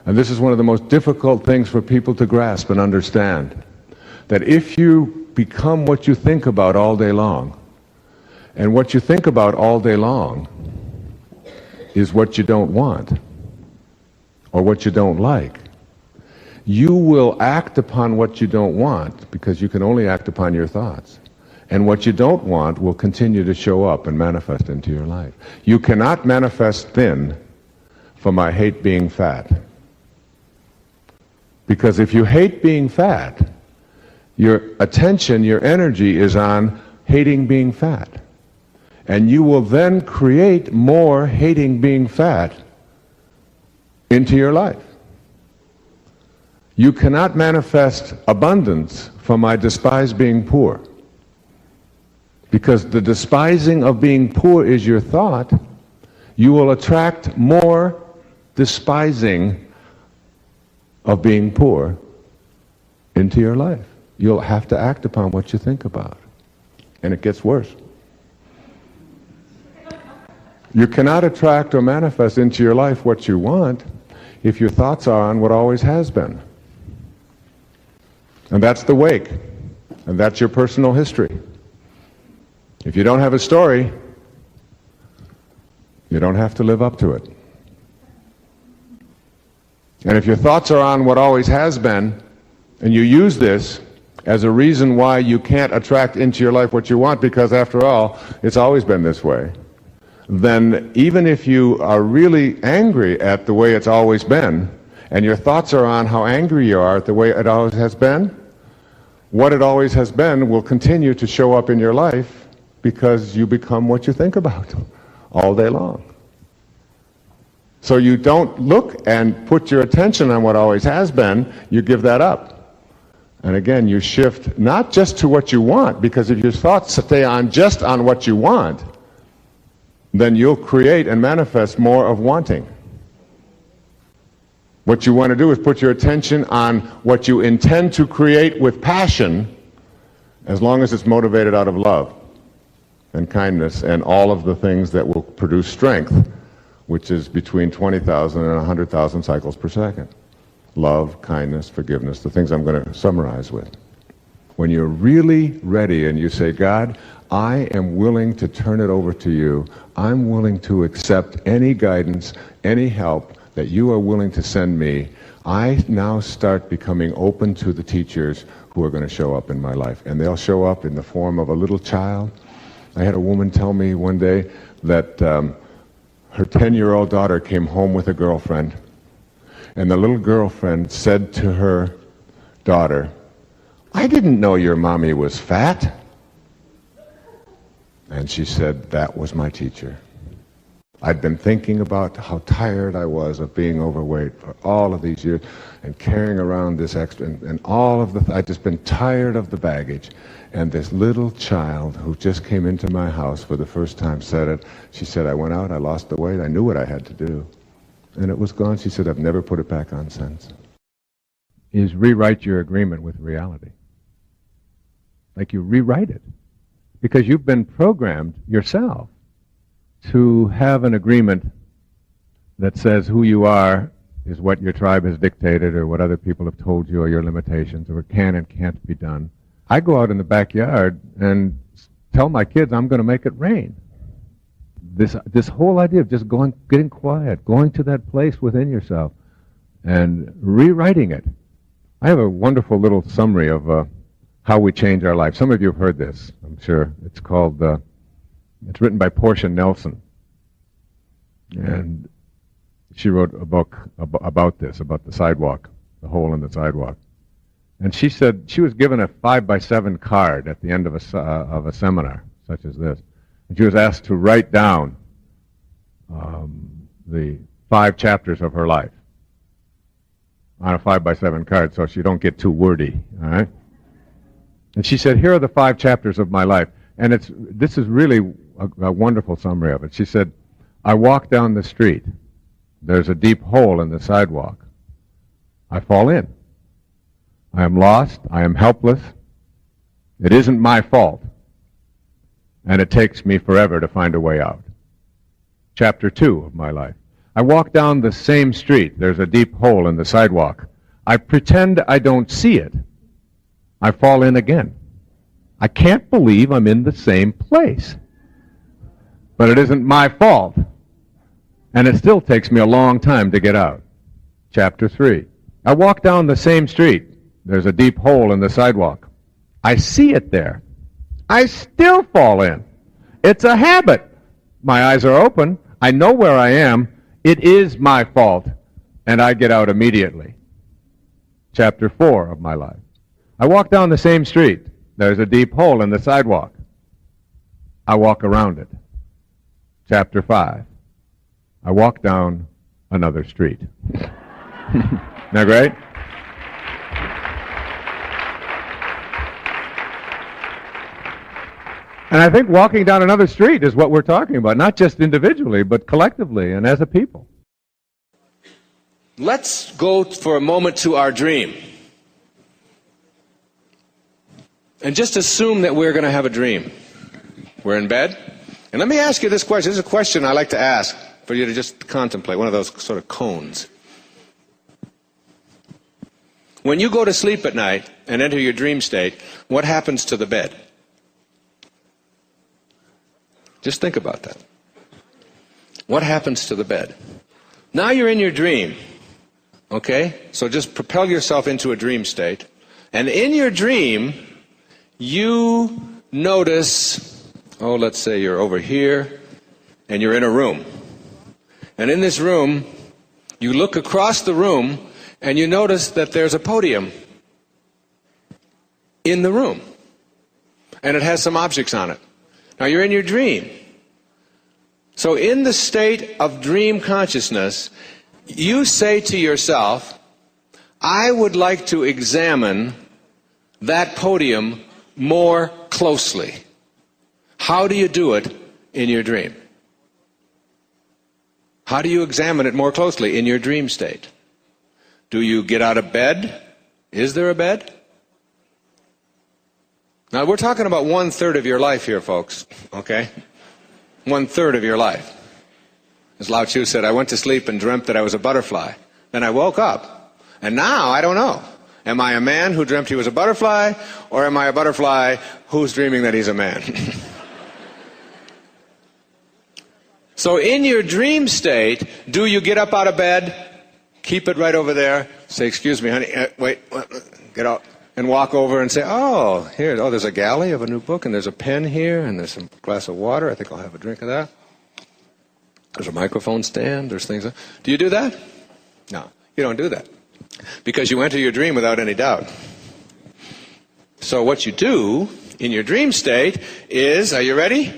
And this is one of the most difficult things for people to grasp and understand. That if you become what you think about all day long, and what you think about all day long is what you don't want, or what you don't like, you will act upon what you don't want, because you can only act upon your thoughts. And what you don't want will continue to show up and manifest into your life. You cannot manifest thin from I hate being fat. Because if you hate being fat, your attention, your energy is on hating being fat. And you will then create more hating being fat into your life. You cannot manifest abundance from I despise being poor. Because the despising of being poor is your thought, you will attract more despising of being poor into your life. You'll have to act upon what you think about. And it gets worse. You cannot attract or manifest into your life what you want if your thoughts are on what always has been. And that's the wake. And that's your personal history. If you don't have a story, you don't have to live up to it. And if your thoughts are on what always has been, and you use this as a reason why you can't attract into your life what you want, because after all, it's always been this way, then even if you are really angry at the way it's always been, and your thoughts are on how angry you are at the way it always has been, what it always has been will continue to show up in your life, because you become what you think about all day long. So you don't look and put your attention on what always has been, you give that up. And again, you shift not just to what you want, because if your thoughts stay on just on what you want, then you'll create and manifest more of wanting. What you want to do is put your attention on what you intend to create with passion, as long as it's motivated out of love and kindness and all of the things that will produce strength, which is between 20,000 and 100,000 cycles per second. Love, kindness, forgiveness, the things I'm going to summarize with. When you're really ready and you say, God, I am willing to turn it over to you. I'm willing to accept any guidance, any help that you are willing to send me. I now start becoming open to the teachers who are going to show up in my life. And they'll show up in the form of a little child. I had a woman tell me one day that her 10-year-old daughter came home with a girlfriend, and the little girlfriend said to her daughter, I didn't know your mommy was fat. And she said, that was my teacher. I'd been thinking about how tired I was of being overweight for all of these years and carrying around this extra, and all of the, I'd just been tired of the baggage. And this little child who just came into my house for the first time said it. She said, I went out, I lost the weight, I knew what I had to do. And it was gone. She said, I've never put it back on since. Is rewrite your agreement with reality. Like you rewrite it. Because you've been programmed yourself to have an agreement that says who you are is what your tribe has dictated, or what other people have told you, or your limitations, or what can and can't be done. I go out in the backyard and tell my kids I'm going to make it rain. This whole idea of just getting quiet, going to that place within yourself and rewriting it. I have a wonderful little summary of how we change our life. Some of you have heard this, I'm sure. It's called, it's written by Portia Nelson. And she wrote a book about this, about the sidewalk, the hole in the sidewalk. And she said she was given a 5x7 card at the end of a seminar, such as this. And she was asked to write down the 5 chapters of her life on a 5x7 card, so she don't get too wordy, all right? And she said, here are the 5 chapters of my life. And this is really a wonderful summary of it. She said, I walk down the street. There's a deep hole in the sidewalk. I fall in. I am lost. I am helpless. It isn't my fault. And it takes me forever to find a way out. Chapter 2 of my life. I walk down the same street. There's a deep hole in the sidewalk. I pretend I don't see it. I fall in again. I can't believe I'm in the same place. But it isn't my fault. And it still takes me a long time to get out. Chapter 3. I walk down the same street. There's a deep hole in the sidewalk. I see it there. I still fall in. It's a habit. My eyes are open. I know where I am. It is my fault. And I get out immediately. Chapter 4 of my life. I walk down the same street. There's a deep hole in the sidewalk. I walk around it. Chapter 5. I walk down another street. Isn't that great? And I think walking down another street is what we're talking about, not just individually, but collectively and as a people. Let's go for a moment to our dream. And just assume that we're going to have a dream. We're in bed. And let me ask you this question. This is a question I like to ask for you to just contemplate, one of those sort of cones. When you go to sleep at night and enter your dream state, what happens to the bed? Just think about that. What happens to the bed? Now you're in your dream. Okay? So just propel yourself into a dream state. And in your dream, you notice, let's say you're over here, and you're in a room. And in this room, you look across the room, and you notice that there's a podium in the room. And it has some objects on it. Now you're in your dream. So in the state of dream consciousness, you say to yourself, I would like to examine that podium more closely. How do you do it in your dream? How do you examine it more closely in your dream state? Do you get out of bed? Is there a bed? Now we're talking about 1/3 of your life here, folks, okay? 1/3 of your life. As Lao Tzu said, I went to sleep and dreamt that I was a butterfly. Then I woke up, and now I don't know. Am I a man who dreamt he was a butterfly, or am I a butterfly who's dreaming that he's a man? So in your dream state, do you get up out of bed, keep it right over there, say, excuse me, honey, wait, get out, and walk over and say, there's a galley of a new book, and there's a pen here, and there's some glass of water, I think I'll have a drink of that. There's a microphone stand, there's things. Do you do that? No, you don't do that. Because you enter your dream without any doubt. So what you do in your dream state is, are you ready?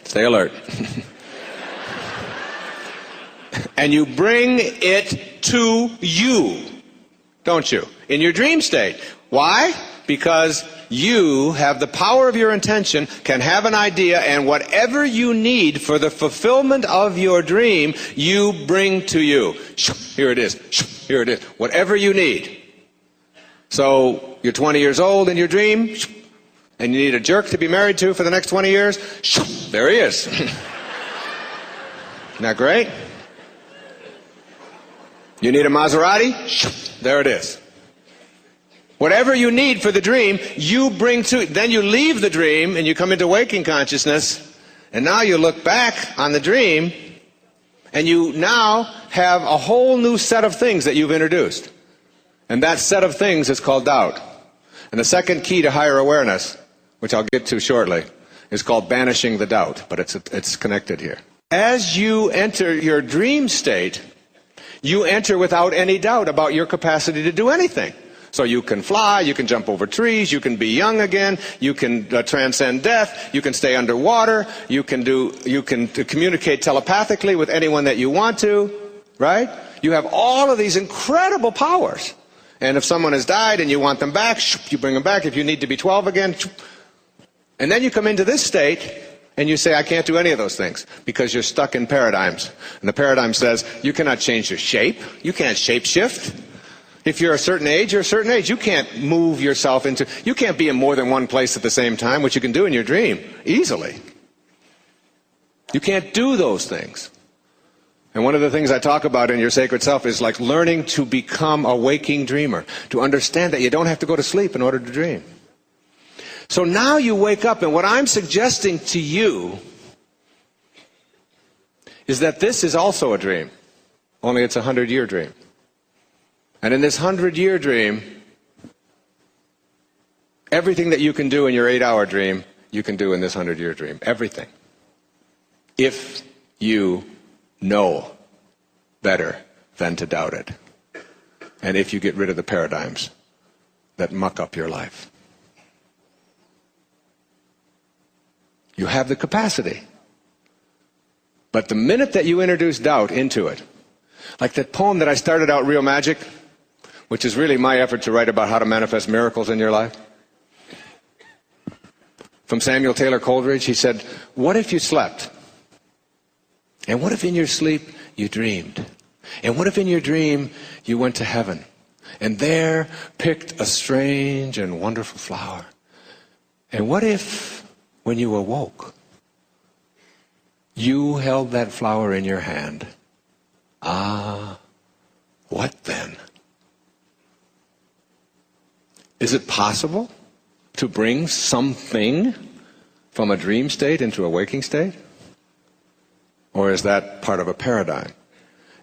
Stay alert. And you bring it to you, don't you? In your dream state. Why? Because you have the power of your intention, can have an idea, and whatever you need for the fulfillment of your dream, you bring to you. Here it is. Here it is. Whatever you need. So you're 20 years old in your dream, and you need a jerk to be married to for the next 20 years. There he is. Isn't that great? You need a Maserati? There it is. Whatever you need for the dream, you bring to. Then you leave the dream and you come into waking consciousness, and now you look back on the dream, and you now have a whole new set of things that you've introduced. And that set of things is called doubt. And the second key to higher awareness, which I'll get to shortly, is called banishing the doubt, but it's connected here. As you enter your dream state, you enter without any doubt about your capacity to do anything. So you can fly, you can jump over trees, you can be young again, you can transcend death, you can stay underwater, you can communicate telepathically with anyone that you want to, right? You have all of these incredible powers. And if someone has died and you want them back, you bring them back. If you need to be 12 again, and then you come into this state and you say, I can't do any of those things because you're stuck in paradigms. And the paradigm says, you cannot change your shape, you can't shape shift. If you're a certain age, you're a certain age. You can't move yourself into, you can't be in more than one place at the same time, which you can do in your dream, easily. You can't do those things. And one of the things I talk about in Your Sacred Self is like learning to become a waking dreamer, to understand that you don't have to go to sleep in order to dream. So now you wake up, and what I'm suggesting to you is that this is also a dream, only it's a 100-year dream. And in this 100-year dream, everything that you can do in your 8-hour dream, you can do in this 100-year dream. Everything. If you know better than to doubt it. And if you get rid of the paradigms that muck up your life. You have the capacity. But the minute that you introduce doubt into it, like that poem that I started out, Real Magic, which is really my effort to write about how to manifest miracles in your life. From Samuel Taylor Coleridge, he said, what if you slept? And what if in your sleep you dreamed? And what if in your dream you went to heaven and there picked a strange and wonderful flower? And what if when you awoke you held that flower in your hand? Ah, what then? Is it possible to bring something from a dream state into a waking state? Or is that part of a paradigm?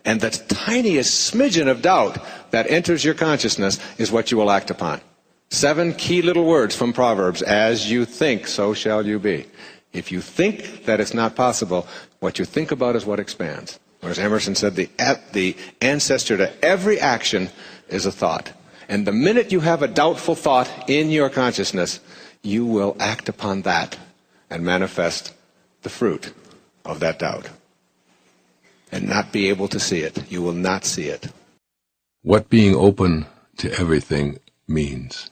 And the tiniest smidgen of doubt that enters your consciousness is what you will act upon. 7 key little words from Proverbs. As you think, so shall you be. If you think that it's not possible, what you think about is what expands. Or as Emerson said, the ancestor to every action is a thought. And the minute you have a doubtful thought in your consciousness, you will act upon that and manifest the fruit of that doubt. And not be able to see it. You will not see it. What being open to everything means.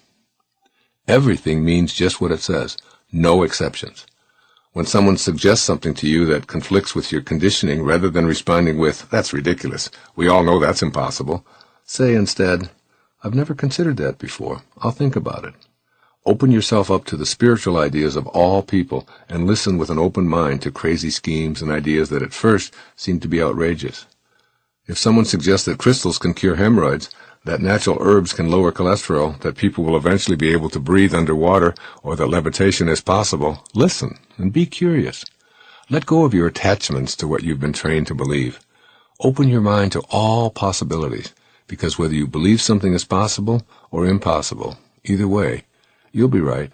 Everything means just what it says. No exceptions. When someone suggests something to you that conflicts with your conditioning, rather than responding with, that's ridiculous, we all know that's impossible, say instead, I've never considered that before. I'll think about it. Open yourself up to the spiritual ideas of all people and listen with an open mind to crazy schemes and ideas that at first seem to be outrageous. If someone suggests that crystals can cure hemorrhoids, that natural herbs can lower cholesterol, that people will eventually be able to breathe underwater, or that levitation is possible, listen and be curious. Let go of your attachments to what you've been trained to believe. Open your mind to all possibilities, because whether you believe something is possible or impossible, either way, you'll be right.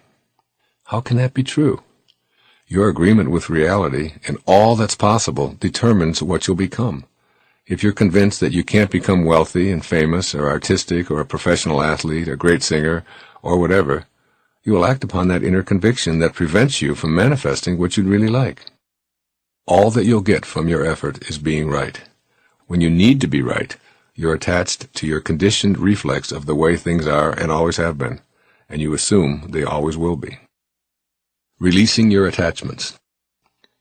How can that be true? Your agreement with reality and all that's possible determines what you'll become. If you're convinced that you can't become wealthy and famous or artistic or a professional athlete, a great singer, or whatever, you will act upon that inner conviction that prevents you from manifesting what you'd really like. All that you'll get from your effort is being right. When you need to be right, you're attached to your conditioned reflex of the way things are and always have been, and you assume they always will be. Releasing your attachments.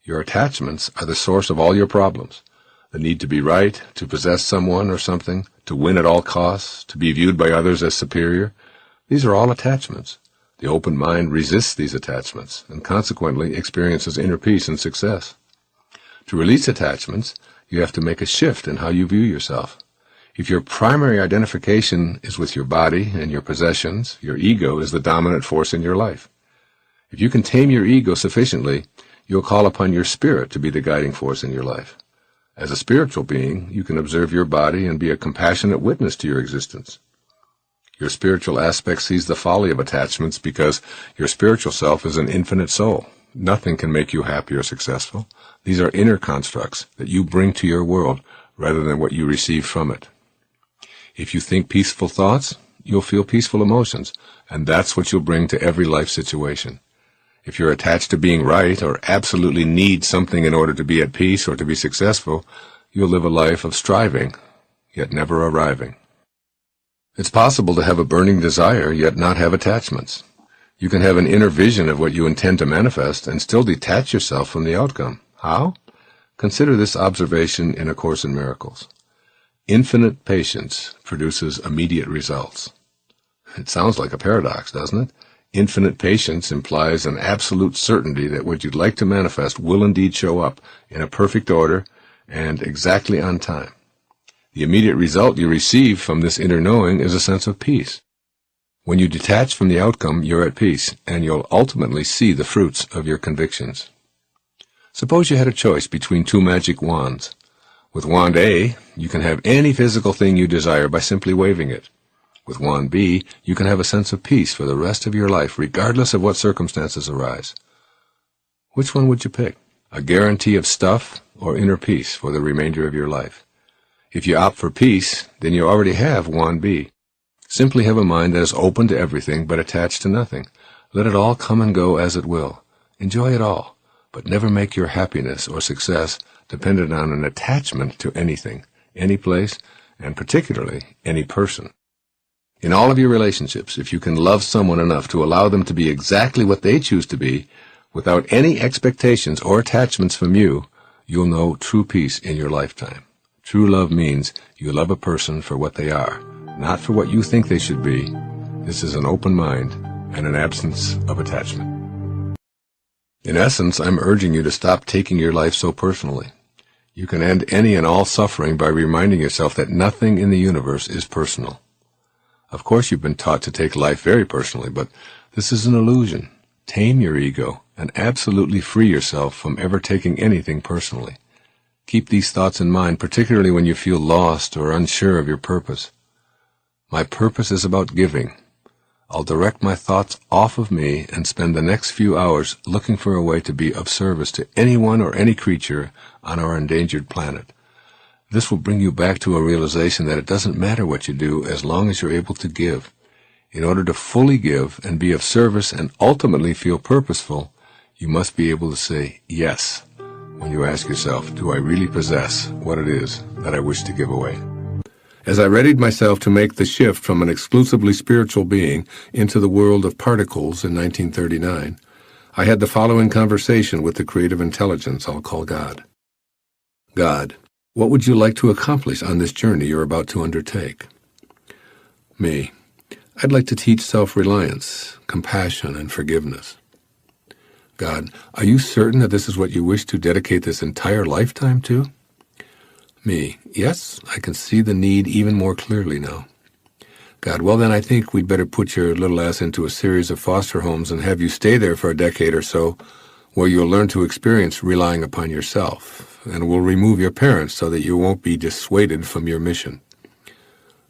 Your attachments are the source of all your problems. The need to be right, to possess someone or something, to win at all costs, to be viewed by others as superior. These are all attachments. The open mind resists these attachments and consequently experiences inner peace and success. To release attachments, you have to make a shift in how you view yourself. If your primary identification is with your body and your possessions, your ego is the dominant force in your life. If you can tame your ego sufficiently, you'll call upon your spirit to be the guiding force in your life. As a spiritual being, you can observe your body and be a compassionate witness to your existence. Your spiritual aspect sees the folly of attachments because your spiritual self is an infinite soul. Nothing can make you happy or successful. These are inner constructs that you bring to your world rather than what you receive from it. If you think peaceful thoughts, you'll feel peaceful emotions, and that's what you'll bring to every life situation. If you're attached to being right or absolutely need something in order to be at peace or to be successful, you'll live a life of striving, yet never arriving. It's possible to have a burning desire, yet not have attachments. You can have an inner vision of what you intend to manifest and still detach yourself from the outcome. How? Consider this observation in A Course in Miracles. Infinite patience produces immediate results. It sounds like a paradox, doesn't it? Infinite patience implies an absolute certainty that what you'd like to manifest will indeed show up in a perfect order and exactly on time. The immediate result you receive from this inner knowing is a sense of peace. When you detach from the outcome, you're at peace, and you'll ultimately see the fruits of your convictions. Suppose you had a choice between two magic wands. With wand A, you can have any physical thing you desire by simply waving it. With wand B, you can have a sense of peace for the rest of your life, regardless of what circumstances arise. Which one would you pick? A guarantee of stuff or inner peace for the remainder of your life? If you opt for peace, then you already have wand B. Simply have a mind that is open to everything but attached to nothing. Let it all come and go as it will. Enjoy it all, but never make your happiness or success dependent on an attachment to anything, any place, and particularly any person. In all of your relationships, if you can love someone enough to allow them to be exactly what they choose to be, without any expectations or attachments from you, you'll know true peace in your lifetime. True love means you love a person for what they are, not for what you think they should be. This is an open mind and an absence of attachment. In essence, I'm urging you to stop taking your life so personally. You can end any and all suffering by reminding yourself that nothing in the universe is personal. Of course, you've been taught to take life very personally, but this is an illusion. Tame your ego and absolutely free yourself from ever taking anything personally. Keep these thoughts in mind, particularly when you feel lost or unsure of your purpose. My purpose is about giving. I'll direct my thoughts off of me and spend the next few hours looking for a way to be of service to anyone or any creature on our endangered planet. This will bring you back to a realization that it doesn't matter what you do as long as you're able to give. In order to fully give and be of service and ultimately feel purposeful, you must be able to say yes when you ask yourself, do I really possess what it is that I wish to give away? As I readied myself to make the shift from an exclusively spiritual being into the world of particles in 1939, I had the following conversation with the creative intelligence I'll call God. God, what would you like to accomplish on this journey you're about to undertake? Me, I'd like to teach self-reliance, compassion, and forgiveness. God, are you certain that this is what you wish to dedicate this entire lifetime to? Me, yes, I can see the need even more clearly now. God, well then I think we'd better put your little ass into a series of foster homes and have you stay there for a decade or so, where you'll learn to experience relying upon yourself, and we'll remove your parents so that you won't be dissuaded from your mission.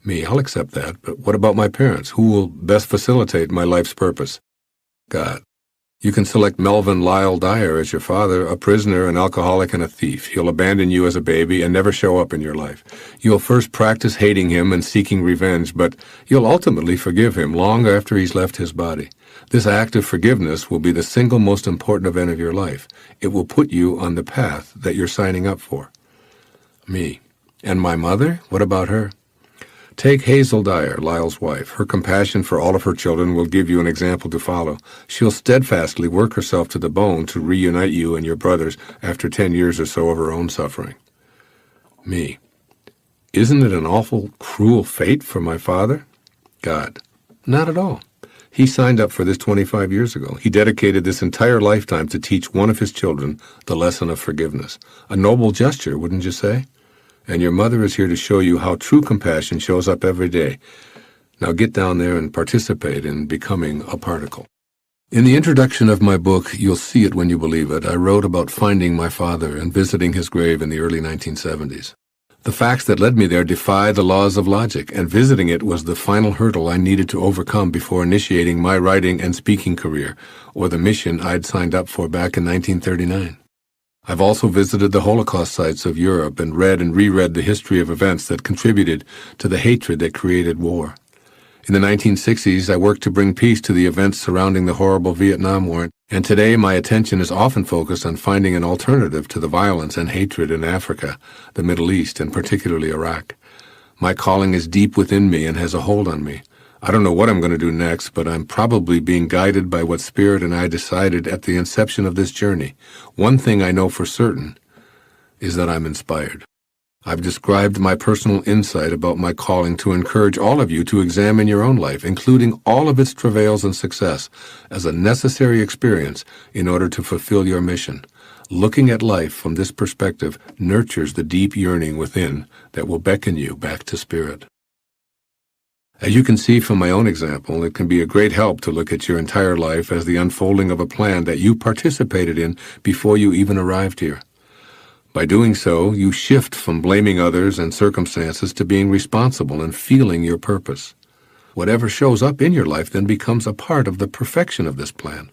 Me, I'll accept that, but what about my parents? Who will best facilitate my life's purpose? God, you can select Melvin Lyle Dyer as your father, a prisoner, an alcoholic, and a thief. He'll abandon you as a baby and never show up in your life. You'll first practice hating him and seeking revenge, but you'll ultimately forgive him long after he's left his body. This act of forgiveness will be the single most important event of your life. It will put you on the path that you're signing up for. Me. And my mother? What about her? Take Hazel Dyer, Lyle's wife. Her compassion for all of her children will give you an example to follow. She'll steadfastly work herself to the bone to reunite you and your brothers after 10 years or so of her own suffering. Me. Isn't it an awful, cruel fate for my father? God. Not at all. He signed up for this 25 years ago. He dedicated this entire lifetime to teach one of his children the lesson of forgiveness. A noble gesture, wouldn't you say? And your mother is here to show you how true compassion shows up every day. Now get down there and participate in becoming a particle. In the introduction of my book, You'll See It When You Believe It, I wrote about finding my father and visiting his grave in the early 1970s. The facts that led me there defy the laws of logic, and visiting it was the final hurdle I needed to overcome before initiating my writing and speaking career, or the mission I'd signed up for back in 1939. I've also visited the Holocaust sites of Europe and read and reread the history of events that contributed to the hatred that created war. In the 1960s, I worked to bring peace to the events surrounding the horrible Vietnam War, and today my attention is often focused on finding an alternative to the violence and hatred in Africa, the Middle East, and particularly Iraq. My calling is deep within me and has a hold on me. I don't know what I'm going to do next, but I'm probably being guided by what Spirit and I decided at the inception of this journey. One thing I know for certain is that I'm inspired. I've described my personal insight about my calling to encourage all of you to examine your own life, including all of its travails and success, as a necessary experience in order to fulfill your mission. Looking at life from this perspective nurtures the deep yearning within that will beckon you back to spirit. As you can see from my own example, it can be a great help to look at your entire life as the unfolding of a plan that you participated in before you even arrived here. By doing so, you shift from blaming others and circumstances to being responsible and feeling your purpose. Whatever shows up in your life then becomes a part of the perfection of this plan.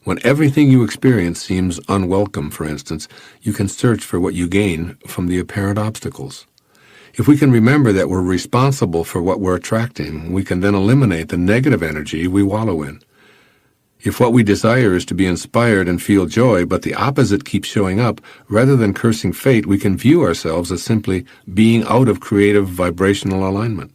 When everything you experience seems unwelcome, for instance, you can search for what you gain from the apparent obstacles. If we can remember that we're responsible for what we're attracting, we can then eliminate the negative energy we wallow in. If what we desire is to be inspired and feel joy, but the opposite keeps showing up, rather than cursing fate, we can view ourselves as simply being out of creative vibrational alignment.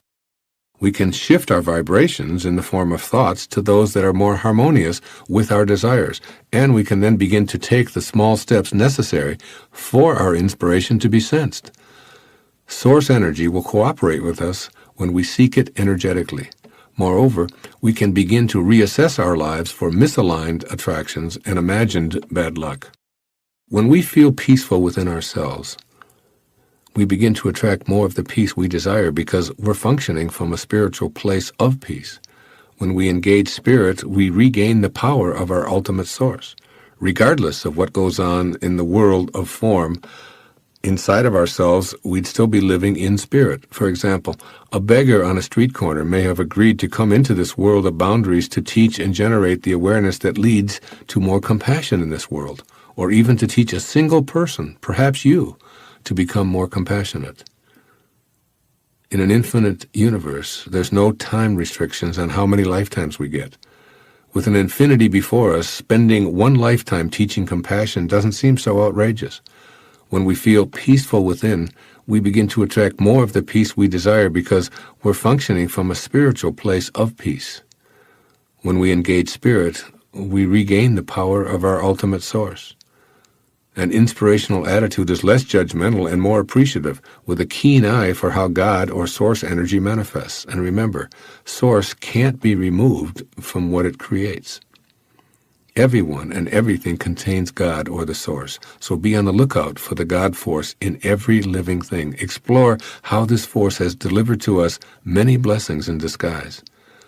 We can shift our vibrations in the form of thoughts to those that are more harmonious with our desires, and we can then begin to take the small steps necessary for our inspiration to be sensed. Source energy will cooperate with us when we seek it energetically. Moreover, we can begin to reassess our lives for misaligned attractions and imagined bad luck. When we feel peaceful within ourselves, we begin to attract more of the peace we desire because we're functioning from a spiritual place of peace. When we engage spirit, we regain the power of our ultimate source. Regardless of what goes on in the world of form, inside of ourselves, we'd still be living in spirit. For example, a beggar on a street corner may have agreed to come into this world of boundaries to teach and generate the awareness that leads to more compassion in this world, or even to teach a single person, perhaps you, to become more compassionate. In an infinite universe, there's no time restrictions on how many lifetimes we get. With an infinity before us, spending one lifetime teaching compassion doesn't seem so outrageous. When we feel peaceful within, we begin to attract more of the peace we desire because we're functioning from a spiritual place of peace. When we engage spirit, we regain the power of our ultimate source. An inspirational attitude is less judgmental and more appreciative, with a keen eye for how God or source energy manifests. And remember, source can't be removed from what it creates. Everyone and everything contains God or the source, so be on the lookout for the God force in every living thing. Explore how this force has delivered to us many blessings in disguise.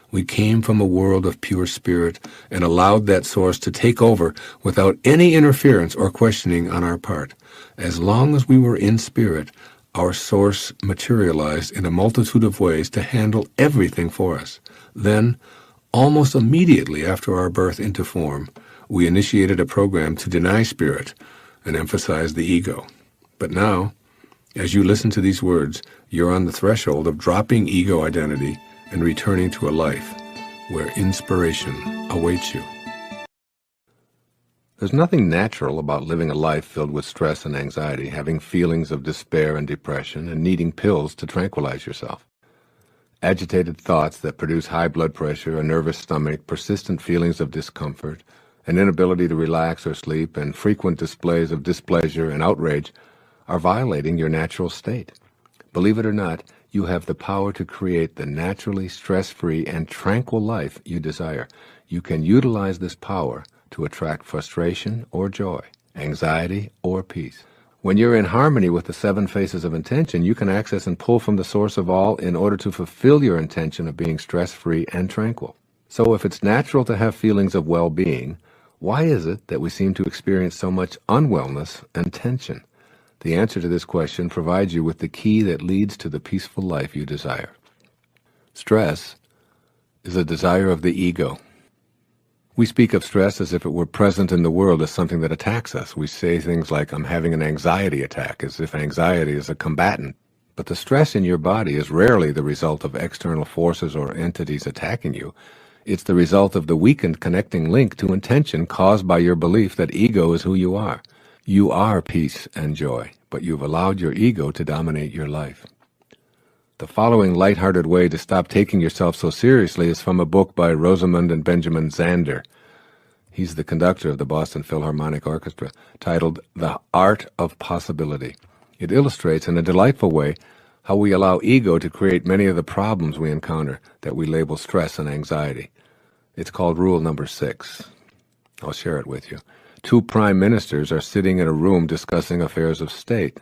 We came from a world of pure spirit and allowed that source to take over without any interference or questioning on our part. As long as we were in spirit, our source materialized in a multitude of ways to handle everything for us. Then, almost immediately after our birth into form, we initiated a program to deny spirit and emphasize the ego. But now, as you listen to these words, you're on the threshold of dropping ego identity and returning to a life where inspiration awaits you. There's nothing natural about living a life filled with stress and anxiety, having feelings of despair and depression, and needing pills to tranquilize yourself. Agitated thoughts that produce high blood pressure, a nervous stomach, persistent feelings of discomfort, an inability to relax or sleep, and frequent displays of displeasure and outrage are violating your natural state. Believe it or not, you have the power to create the naturally stress-free and tranquil life you desire. You can utilize this power to attract frustration or joy, anxiety or peace. When you're in harmony with the 7 faces of intention, you can access and pull from the source of all in order to fulfill your intention of being stress-free and tranquil. So if it's natural to have feelings of well-being, why is it that we seem to experience so much unwellness and tension? The answer to this question provides you with the key that leads to the peaceful life you desire. Stress is a desire of the ego. We speak of stress as if it were present in the world as something that attacks us. We say things like, I'm having an anxiety attack, as if anxiety is a combatant. But the stress in your body is rarely the result of external forces or entities attacking you. It's the result of the weakened connecting link to intention caused by your belief that ego is who you are. You are peace and joy, but you've allowed your ego to dominate your life. The following lighthearted way to stop taking yourself so seriously is from a book by Rosamund and Benjamin Zander. He's the conductor of the Boston Philharmonic Orchestra, titled The Art of Possibility. It illustrates in a delightful way how we allow ego to create many of the problems we encounter that we label stress and anxiety. It's called rule number 6. I'll share it with you. 2 prime ministers are sitting in a room discussing affairs of state.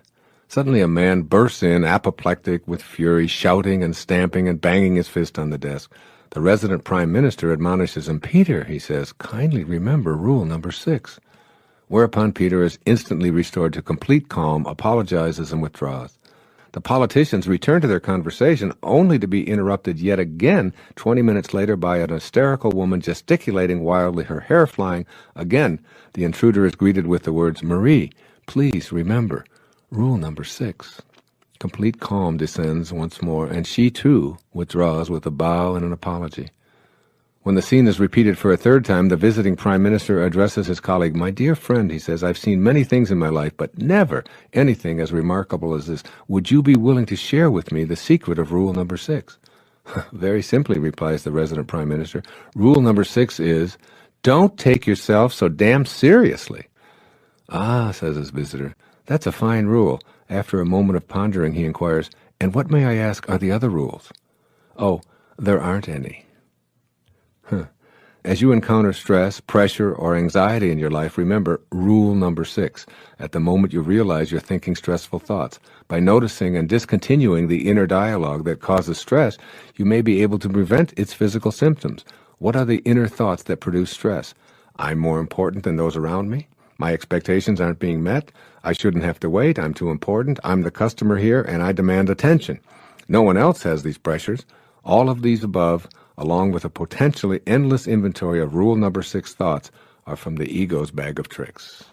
Suddenly a man bursts in, apoplectic with fury, shouting and stamping and banging his fist on the desk. The resident prime minister admonishes him. "Peter," he says, "kindly remember rule number 6. Whereupon Peter is instantly restored to complete calm, apologizes, and withdraws. The politicians return to their conversation only to be interrupted yet again 20 minutes later by an hysterical woman gesticulating wildly, her hair flying. Again, the intruder is greeted with the words, "Marie, please remember rule number 6. Complete calm descends once more, and she, too, withdraws with a bow and an apology. When the scene is repeated for a third time, the visiting prime minister addresses his colleague. "My dear friend," he says, "I've seen many things in my life, but never anything as remarkable as this. Would you be willing to share with me the secret of rule number 6? "Very simply," replies the resident prime minister. "Rule number 6 is, don't take yourself so damn seriously." "Ah," says his visitor, "that's a fine rule." After a moment of pondering, he inquires, "And what, may I ask, are the other rules?" "Oh, there aren't any." As you encounter stress, pressure, or anxiety in your life, remember rule number 6. At the moment you realize you're thinking stressful thoughts. By noticing and discontinuing the inner dialogue that causes stress, you may be able to prevent its physical symptoms. What are the inner thoughts that produce stress? I'm more important than those around me. My expectations aren't being met. I shouldn't have to wait. I'm too important. I'm the customer here, and I demand attention. No one else has these pressures. All of these above, along with a potentially endless inventory of rule number 6 thoughts, are from the ego's bag of tricks.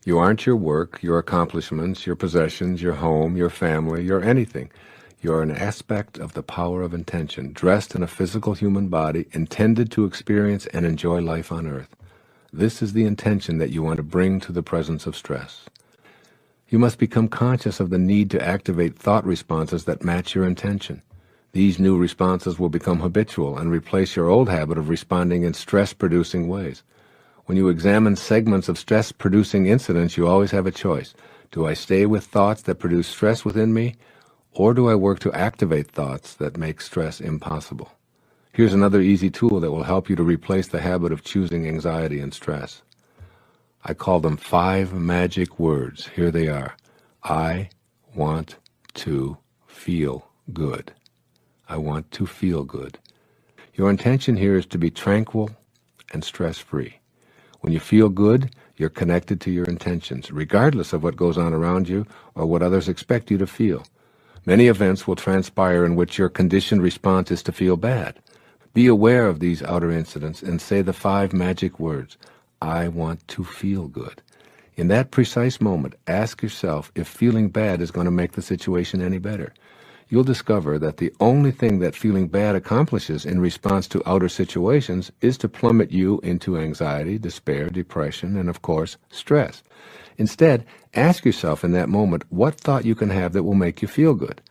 You aren't your work, your accomplishments, your possessions, your home, your family, your anything. You're an aspect of the power of intention, dressed in a physical human body, intended to experience and enjoy life on earth. This is the intention that you want to bring to the presence of stress. You must become conscious of the need to activate thought responses that match your intention. These new responses will become habitual and replace your old habit of responding in stress-producing ways. When you examine segments of stress-producing incidents, you always have a choice. Do I stay with thoughts that produce stress within me, or do I work to activate thoughts that make stress impossible? Here's another easy tool that will help you to replace the habit of choosing anxiety and stress. I call them 5 magic words. Here they are. I want to feel good. I want to feel good. Your intention here is to be tranquil and stress-free. When you feel good, you're connected to your intentions, regardless of what goes on around you or what others expect you to feel. Many events will transpire in which your conditioned response is to feel bad. Be aware of these outer incidents and say the 5 magic words. I want to feel good. In that precise moment, ask yourself if feeling bad is going to make the situation any better. You'll discover that the only thing that feeling bad accomplishes in response to outer situations is to plummet you into anxiety, despair, depression, and, of course, stress. Instead, ask yourself in that moment what thought you can have that will make you feel good.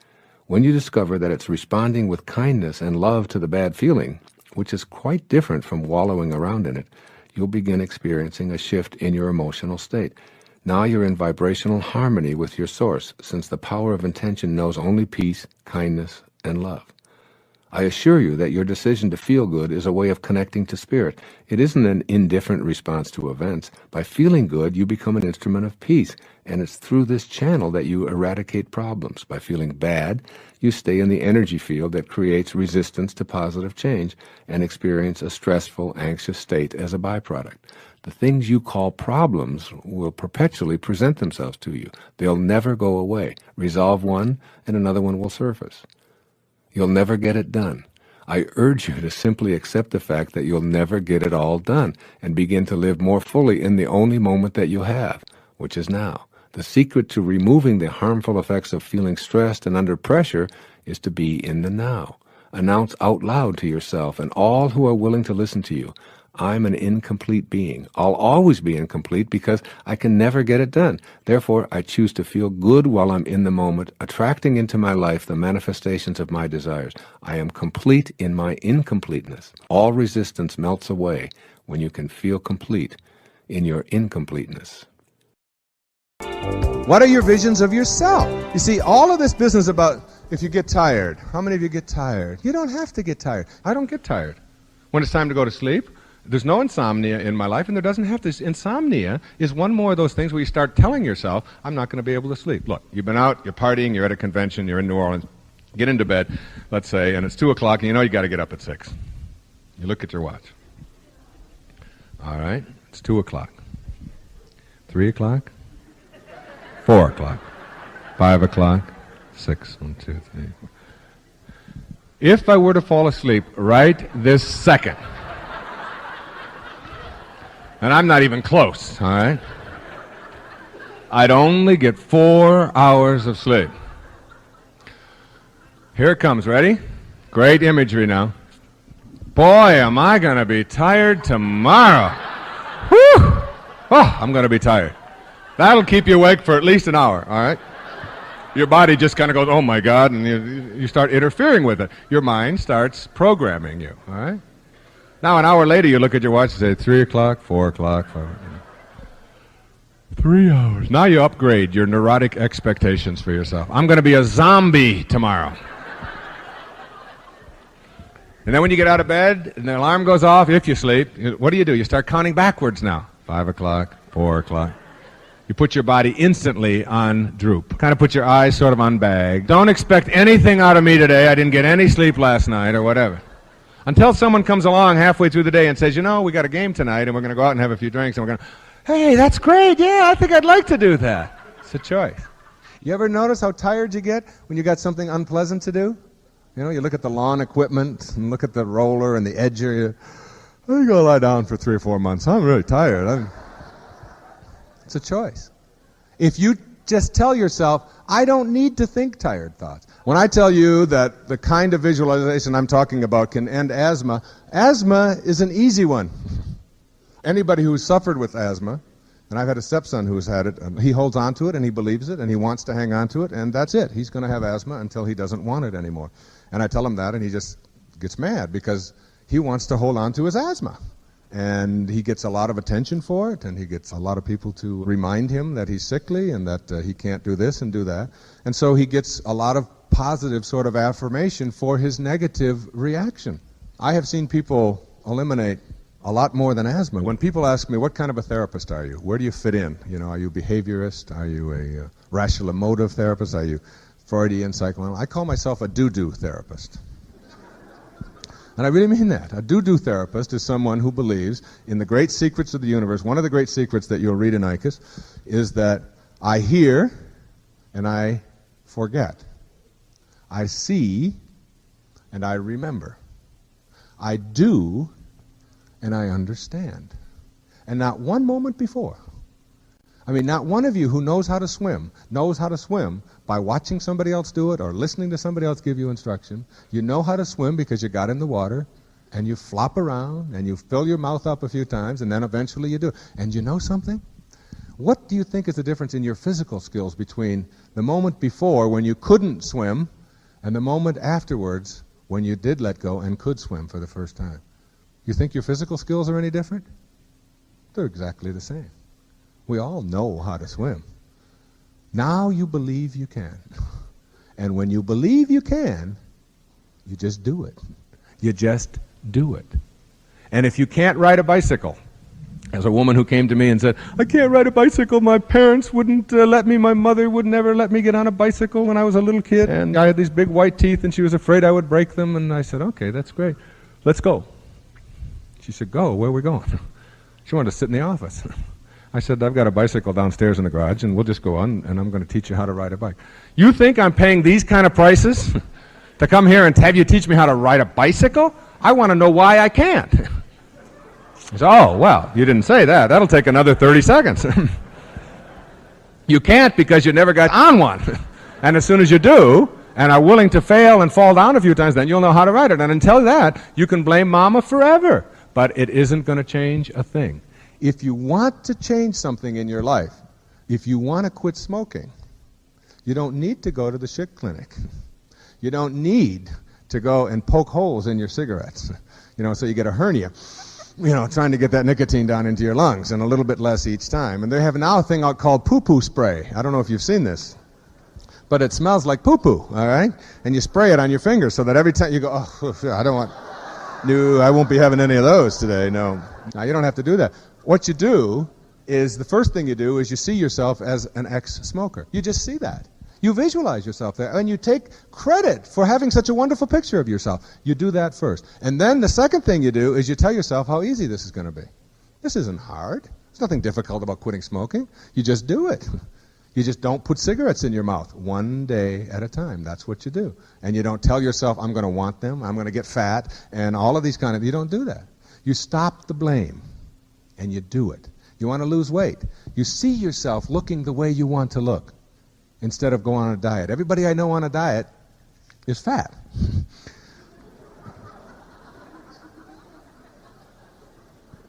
When you discover that it's responding with kindness and love to the bad feeling, which is quite different from wallowing around in it, you'll begin experiencing a shift in your emotional state. Now you're in vibrational harmony with your source, since the power of intention knows only peace, kindness, and love. I assure you that your decision to feel good is a way of connecting to spirit. It isn't an indifferent response to events. By feeling good, you become an instrument of peace, and it's through this channel that you eradicate problems. By feeling bad, you stay in the energy field that creates resistance to positive change and experience a stressful, anxious state as a byproduct. The things you call problems will perpetually present themselves to you. They'll never go away. Resolve one, and another one will surface. You'll never get it done. I urge you to simply accept the fact that you'll never get it all done and begin to live more fully in the only moment that you have, which is now. The secret to removing the harmful effects of feeling stressed and under pressure is to be in the now. Announce out loud to yourself and all who are willing to listen to you, I'm an incomplete being. I'll always be incomplete because I can never get it done. Therefore, I choose to feel good while I'm in the moment, attracting into my life the manifestations of my desires. I am complete in my incompleteness. All resistance melts away when you can feel complete in your incompleteness. What are your visions of yourself? You see, all of this business about if you get tired, how many of you get tired? You don't have to get tired. I don't get tired. When it's time to go to sleep, there's no insomnia in my life, and there doesn't have to. Insomnia is one more of those things where you start telling yourself, I'm not going to be able to sleep. Look, you've been out, you're partying, you're at a convention, you're in New Orleans, get into bed, let's say, and it's 2 o'clock, and you know you got to get up at 6. You look at your watch. All right, it's 2 o'clock. 3 o'clock? 4 o'clock, 5 o'clock, 6, 1, 2, 3, 4. If I were to fall asleep right this second, and I'm not even close, all right, I'd only get 4 hours of sleep. Here it comes, ready? Great imagery now. Boy, am I going to be tired tomorrow. Whew! Oh, I'm going to be tired. That'll keep you awake for at least an hour, all right? Your body just kind of goes, oh, my God, and you start interfering with it. Your mind starts programming you, all right? Now, an hour later, you look at your watch and say, 3 o'clock, 4 o'clock, 5 o'clock. 3 hours. Now you upgrade your neurotic expectations for yourself. I'm going to be a zombie tomorrow. And then when you get out of bed and the alarm goes off, if you sleep, what do? You start counting backwards now. 5 o'clock, 4 o'clock. You put your body instantly on droop. Kind of put your eyes sort of on bag. Don't expect anything out of me today. I didn't get any sleep last night or whatever. Until someone comes along halfway through the day and says, you know, we got a game tonight and we're going to go out and have a few drinks and we're going to, hey, that's great. Yeah, I think I'd like to do that. It's a choice. You ever notice how tired you get when you got something unpleasant to do? You know, you look at the lawn equipment and look at the roller and the edger. I'm going to lie down for 3 or 4 months. I'm really tired. It's a choice. If you just tell yourself, I don't need to think tired thoughts. When I tell you that the kind of visualization I'm talking about can end asthma, asthma is an easy one. Anybody who's suffered with asthma, and I've had a stepson who's had it, he holds on to it and he believes it and he wants to hang on to it, and that's it. He's going to have asthma until he doesn't want it anymore. And I tell him that and he just gets mad because he wants to hold on to his asthma. And he gets a lot of attention for it, and he gets a lot of people to remind him that he's sickly and that he can't do this and do that. And so he gets a lot of positive sort of affirmation for his negative reaction. I have seen people eliminate a lot more than asthma. When people ask me, what kind of a therapist are you? Where do you fit in? You know, are you a behaviorist? Are you a rational emotive therapist? Are you Freudian psychoanalyst? I call myself a do-do therapist. And I really mean that. A do-do therapist is someone who believes in the great secrets of the universe. One of the great secrets that you'll read in Icus is that I hear and I forget. I see and I remember. I do and I understand. And not one moment before. I mean, not one of you who knows how to swim by watching somebody else do it or listening to somebody else give you instruction. You know how to swim because you got in the water and you flop around and you fill your mouth up a few times and then eventually you do it. And you know something? What do you think is the difference in your physical skills between the moment before when you couldn't swim and the moment afterwards when you did let go and could swim for the first time? You think your physical skills are any different? They're exactly the same. We all know how to swim. Now you believe you can. And when you believe you can, you just do it. You just do it. And if you can't ride a bicycle, there's a woman who came to me and said, I can't ride a bicycle. My parents wouldn't let me. My mother would never let me get on a bicycle when I was a little kid. And I had these big white teeth and she was afraid I would break them. And I said, okay, that's great. Let's go. She said, go? Where are we going? She wanted to sit in the office. I said, I've got a bicycle downstairs in the garage, and we'll just go on, and I'm going to teach you how to ride a bike. You think I'm paying these kind of prices to come here and have you teach me how to ride a bicycle? I want to know why I can't. I said, oh, well, you didn't say that. That'll take another 30 seconds. You can't because you never got on one. And as soon as you do, and are willing to fail and fall down a few times, then you'll know how to ride it. And until that, you can blame mama forever. But it isn't going to change a thing. If you want to change something in your life, if you want to quit smoking, you don't need to go to the shit clinic. You don't need to go and poke holes in your cigarettes, so you get a hernia. trying to get that nicotine down into your lungs, and a little bit less each time. And they have now a thing out called poo-poo spray. I don't know if you've seen this, but it smells like poo-poo, all right? And you spray it on your fingers so that every time you go, oh, no, I won't be having any of those today, no. Now, you don't have to do that. What you do is, the first thing you do is you see yourself as an ex-smoker. You just see that. You visualize yourself there, and you take credit for having such a wonderful picture of yourself. You do that first. And then the second thing you do is you tell yourself how easy this is going to be. This isn't hard. There's nothing difficult about quitting smoking. You just do it. You just don't put cigarettes in your mouth, one day at a time. That's what you do. And you don't tell yourself, I'm going to want them, I'm going to get fat, and all of these you don't do that. You stop the blame, and you do it. You want to lose weight. You see yourself looking the way you want to look, instead of going on a diet. Everybody I know on a diet is fat.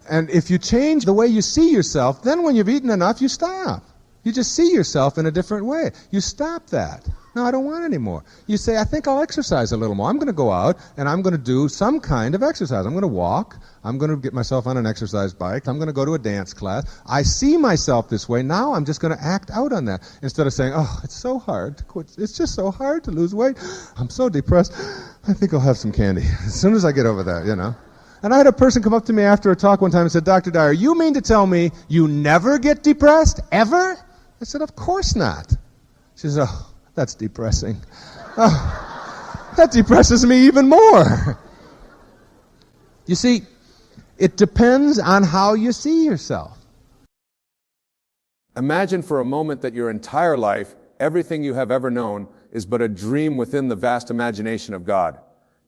And if you change the way you see yourself, then when you've eaten enough, you stop. You just see yourself in a different way. You stop that. No, I don't want any more. You say, I think I'll exercise a little more. I'm going to go out and I'm going to do some kind of exercise. I'm going to walk. I'm going to get myself on an exercise bike. I'm going to go to a dance class. I see myself this way. Now I'm just going to act out on that instead of saying, oh, it's so hard to quit. It's just so hard to lose weight. I'm so depressed. I think I'll have some candy as soon as I get over that, And I had a person come up to me after a talk one time and said, Dr. Dyer, you mean to tell me you never get depressed, ever? I said, of course not. She says, oh, that's depressing. Oh, that depresses me even more. You see, it depends on how you see yourself. Imagine for a moment that your entire life, everything you have ever known, is but a dream within the vast imagination of God.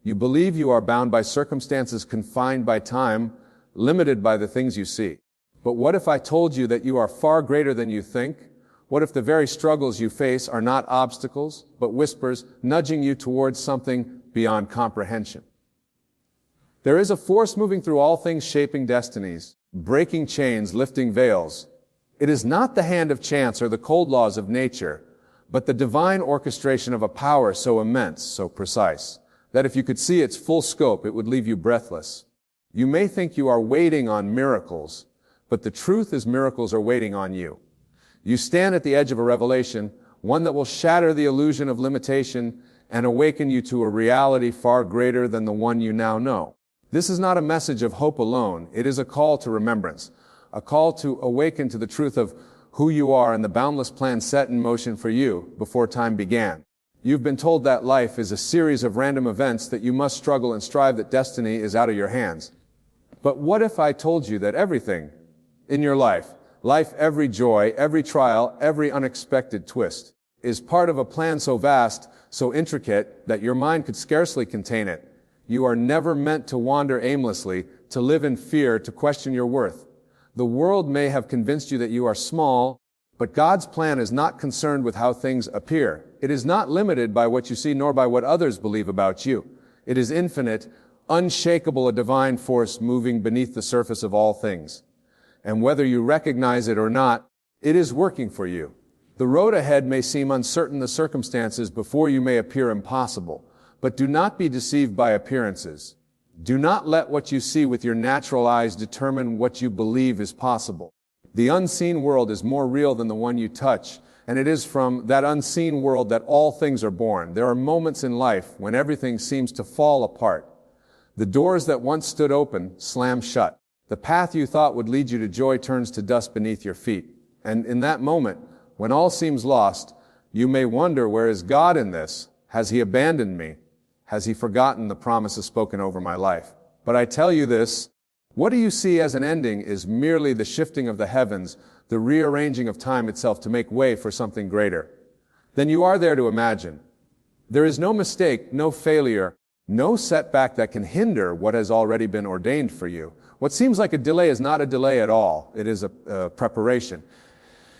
You believe you are bound by circumstances, confined by time, limited by the things you see. But what if I told you that you are far greater than you think? What if the very struggles you face are not obstacles, but whispers nudging you towards something beyond comprehension? There is a force moving through all things, shaping destinies, breaking chains, lifting veils. It is not the hand of chance or the cold laws of nature, but the divine orchestration of a power so immense, so precise, that if you could see its full scope, it would leave you breathless. You may think you are waiting on miracles, but the truth is miracles are waiting on you. You stand at the edge of a revelation, one that will shatter the illusion of limitation and awaken you to a reality far greater than the one you now know. This is not a message of hope alone. It is a call to remembrance, a call to awaken to the truth of who you are and the boundless plan set in motion for you before time began. You've been told that life is a series of random events, that you must struggle and strive, that destiny is out of your hands. But what if I told you that everything in your life, every joy, every trial, every unexpected twist, is part of a plan so vast, so intricate, that your mind could scarcely contain it? You are never meant to wander aimlessly, to live in fear, to question your worth. The world may have convinced you that you are small, but God's plan is not concerned with how things appear. It is not limited by what you see, nor by what others believe about you. It is infinite, unshakable, a divine force moving beneath the surface of all things. And whether you recognize it or not, it is working for you. The road ahead may seem uncertain, the circumstances before you may appear impossible, but do not be deceived by appearances. Do not let what you see with your natural eyes determine what you believe is possible. The unseen world is more real than the one you touch, and it is from that unseen world that all things are born. There are moments in life when everything seems to fall apart. The doors that once stood open slam shut. The path you thought would lead you to joy turns to dust beneath your feet. And in that moment, when all seems lost, you may wonder, where is God in this? Has He abandoned me? Has He forgotten the promises spoken over my life? But I tell you this, what do you see as an ending is merely the shifting of the heavens, the rearranging of time itself to make way for something greater. Then you are there to imagine. There is no mistake, no failure, no setback that can hinder what has already been ordained for you. What seems like a delay is not a delay at all. It is a preparation.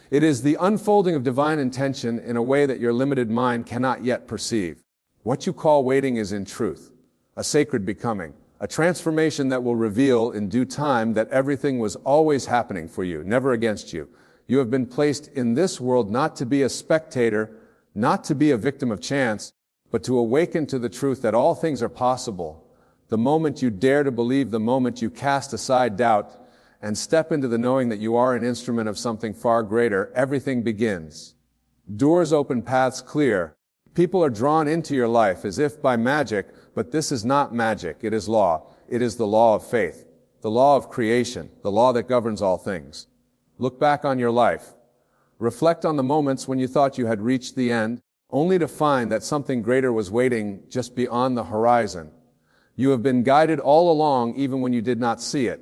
It is the unfolding of divine intention in a way that your limited mind cannot yet perceive. What you call waiting is in truth a sacred becoming, a transformation that will reveal in due time that everything was always happening for you, never against you. You have been placed in this world not to be a spectator, not to be a victim of chance, but to awaken to the truth that all things are possible, The moment you dare to believe, the moment you cast aside doubt and step into the knowing that you are an instrument of something far greater, everything begins. Doors open, paths clear. People are drawn into your life as if by magic, but this is not magic. It is law. It is the law of faith, the law of creation, the law that governs all things. Look back on your life. Reflect on the moments when you thought you had reached the end, only to find that something greater was waiting just beyond the horizon. You have been guided all along, even when you did not see it,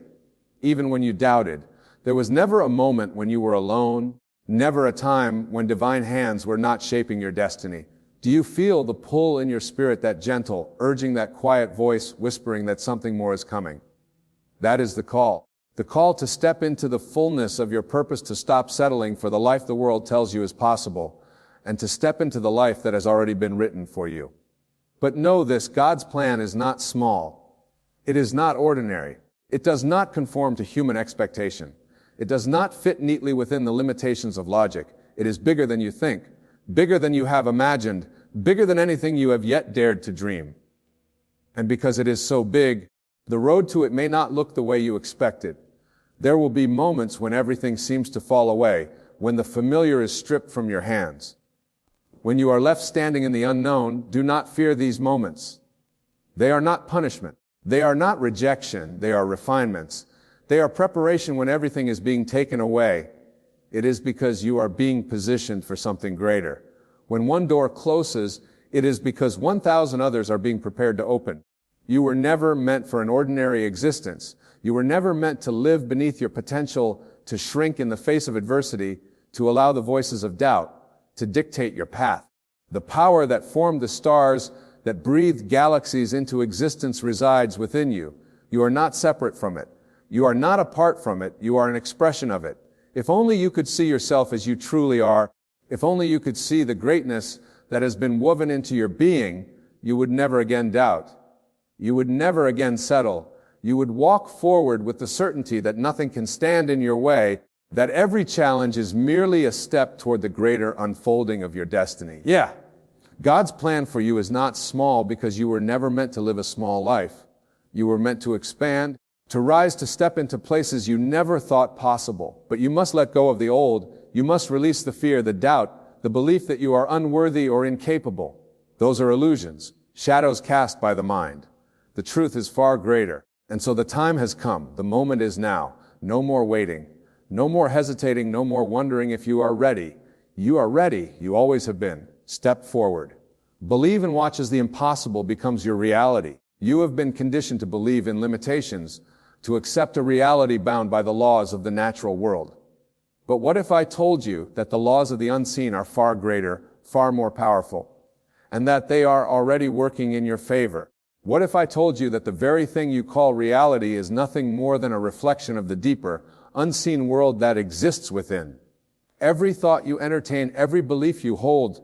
even when you doubted. There was never a moment when you were alone, never a time when divine hands were not shaping your destiny. Do you feel the pull in your spirit, that gentle, urging, that quiet voice whispering that something more is coming? That is the call to step into the fullness of your purpose, to stop settling for the life the world tells you is possible, and to step into the life that has already been written for you. But know this, God's plan is not small. It is not ordinary. It does not conform to human expectation. It does not fit neatly within the limitations of logic. It is bigger than you think, bigger than you have imagined, bigger than anything you have yet dared to dream. And because it is so big, the road to it may not look the way you expected. There will be moments when everything seems to fall away, when the familiar is stripped from your hands. When you are left standing in the unknown, do not fear these moments. They are not punishment. They are not rejection. They are refinements. They are preparation when everything is being taken away. It is because you are being positioned for something greater. When one door closes, it is because 1,000 others are being prepared to open. You were never meant for an ordinary existence. You were never meant to live beneath your potential, to shrink in the face of adversity, to allow the voices of doubt to dictate your path. The power that formed the stars, that breathed galaxies into existence, resides within you. You are not separate from it. You are not apart from it. You are an expression of it. If only you could see yourself as you truly are, if only you could see the greatness that has been woven into your being, you would never again doubt. You would never again settle. You would walk forward with the certainty that nothing can stand in your way, that every challenge is merely a step toward the greater unfolding of your destiny. Yeah, God's plan for you is not small because you were never meant to live a small life. You were meant to expand, to rise, to step into places you never thought possible. But you must let go of the old. You must release the fear, the doubt, the belief that you are unworthy or incapable. Those are illusions, shadows cast by the mind. The truth is far greater. And so the time has come. The moment is now. No more waiting. No more hesitating. No more wondering if you are ready. You are ready. You always have been. Step forward. Believe and watch as the impossible becomes your reality. You have been conditioned to believe in limitations, to accept a reality bound by the laws of the natural world. But what if I told you that the laws of the unseen are far greater, far more powerful, and that they are already working in your favor? What if I told you that the very thing you call reality is nothing more than a reflection of the deeper, unseen world that exists within? Every thought you entertain, every belief you hold,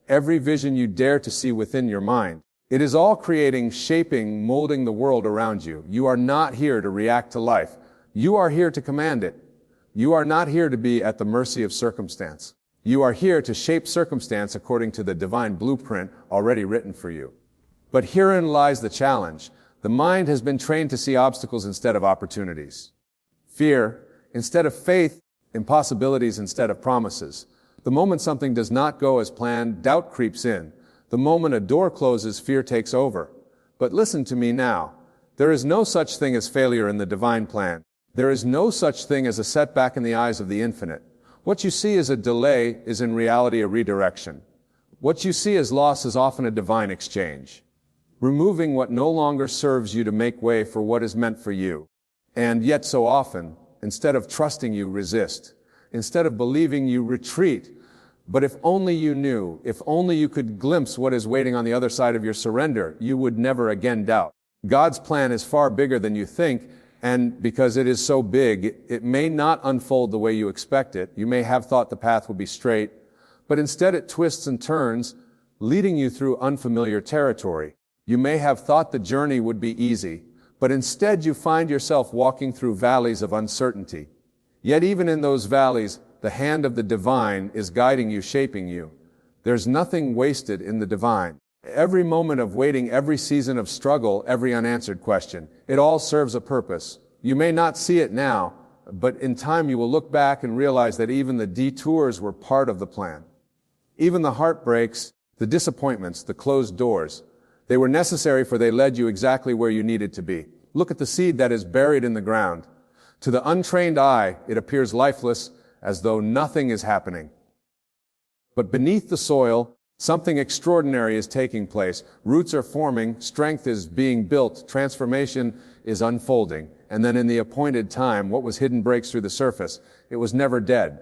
every vision you dare to see within your mind, it is all creating, shaping, molding the world around you. You are not here to react to life. You are here to command it. You are not here to be at the mercy of circumstance. You are here to shape circumstance according to the divine blueprint already written for you. But herein lies the challenge. The mind has been trained to see obstacles instead of opportunities. Fear instead of faith, impossibilities instead of promises. The moment something does not go as planned, doubt creeps in. The moment a door closes, fear takes over. But listen to me now. There is no such thing as failure in the divine plan. There is no such thing as a setback in the eyes of the infinite. What you see as a delay is in reality a redirection. What you see as loss is often a divine exchange. Removing what no longer serves you to make way for what is meant for you. And yet so often, instead of trusting, you resist. Instead of believing, you retreat. But if only you knew, if only you could glimpse what is waiting on the other side of your surrender, you would never again doubt. God's plan is far bigger than you think, and because it is so big, it may not unfold the way you expect it. You may have thought the path would be straight, but instead it twists and turns, leading you through unfamiliar territory. You may have thought the journey would be easy, but instead you find yourself walking through valleys of uncertainty. Yet even in those valleys, the hand of the divine is guiding you, shaping you. There's nothing wasted in the divine. Every moment of waiting, every season of struggle, every unanswered question, it all serves a purpose. You may not see it now, but in time you will look back and realize that even the detours were part of the plan. Even the heartbreaks, the disappointments, the closed doors, they were necessary, for they led you exactly where you needed to be. Look at the seed that is buried in the ground. To the untrained eye, it appears lifeless, as though nothing is happening. But beneath the soil, something extraordinary is taking place. Roots are forming, strength is being built, transformation is unfolding. And then in the appointed time, what was hidden breaks through the surface. It was never dead.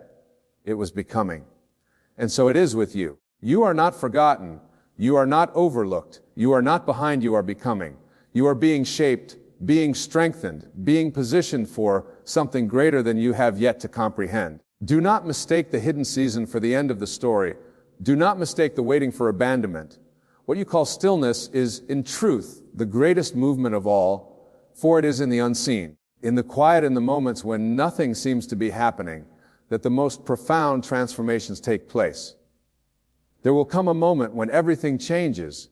It was becoming. And so it is with you. You are not forgotten. You are not overlooked. You are not behind. You are becoming. You are being shaped, being strengthened, being positioned for something greater than you have yet to comprehend. Do not mistake the hidden season for the end of the story. Do not mistake the waiting for abandonment. What you call stillness is, in truth, the greatest movement of all, for it is in the unseen, in the quiet, in the moments when nothing seems to be happening, that the most profound transformations take place. There will come a moment when everything changes,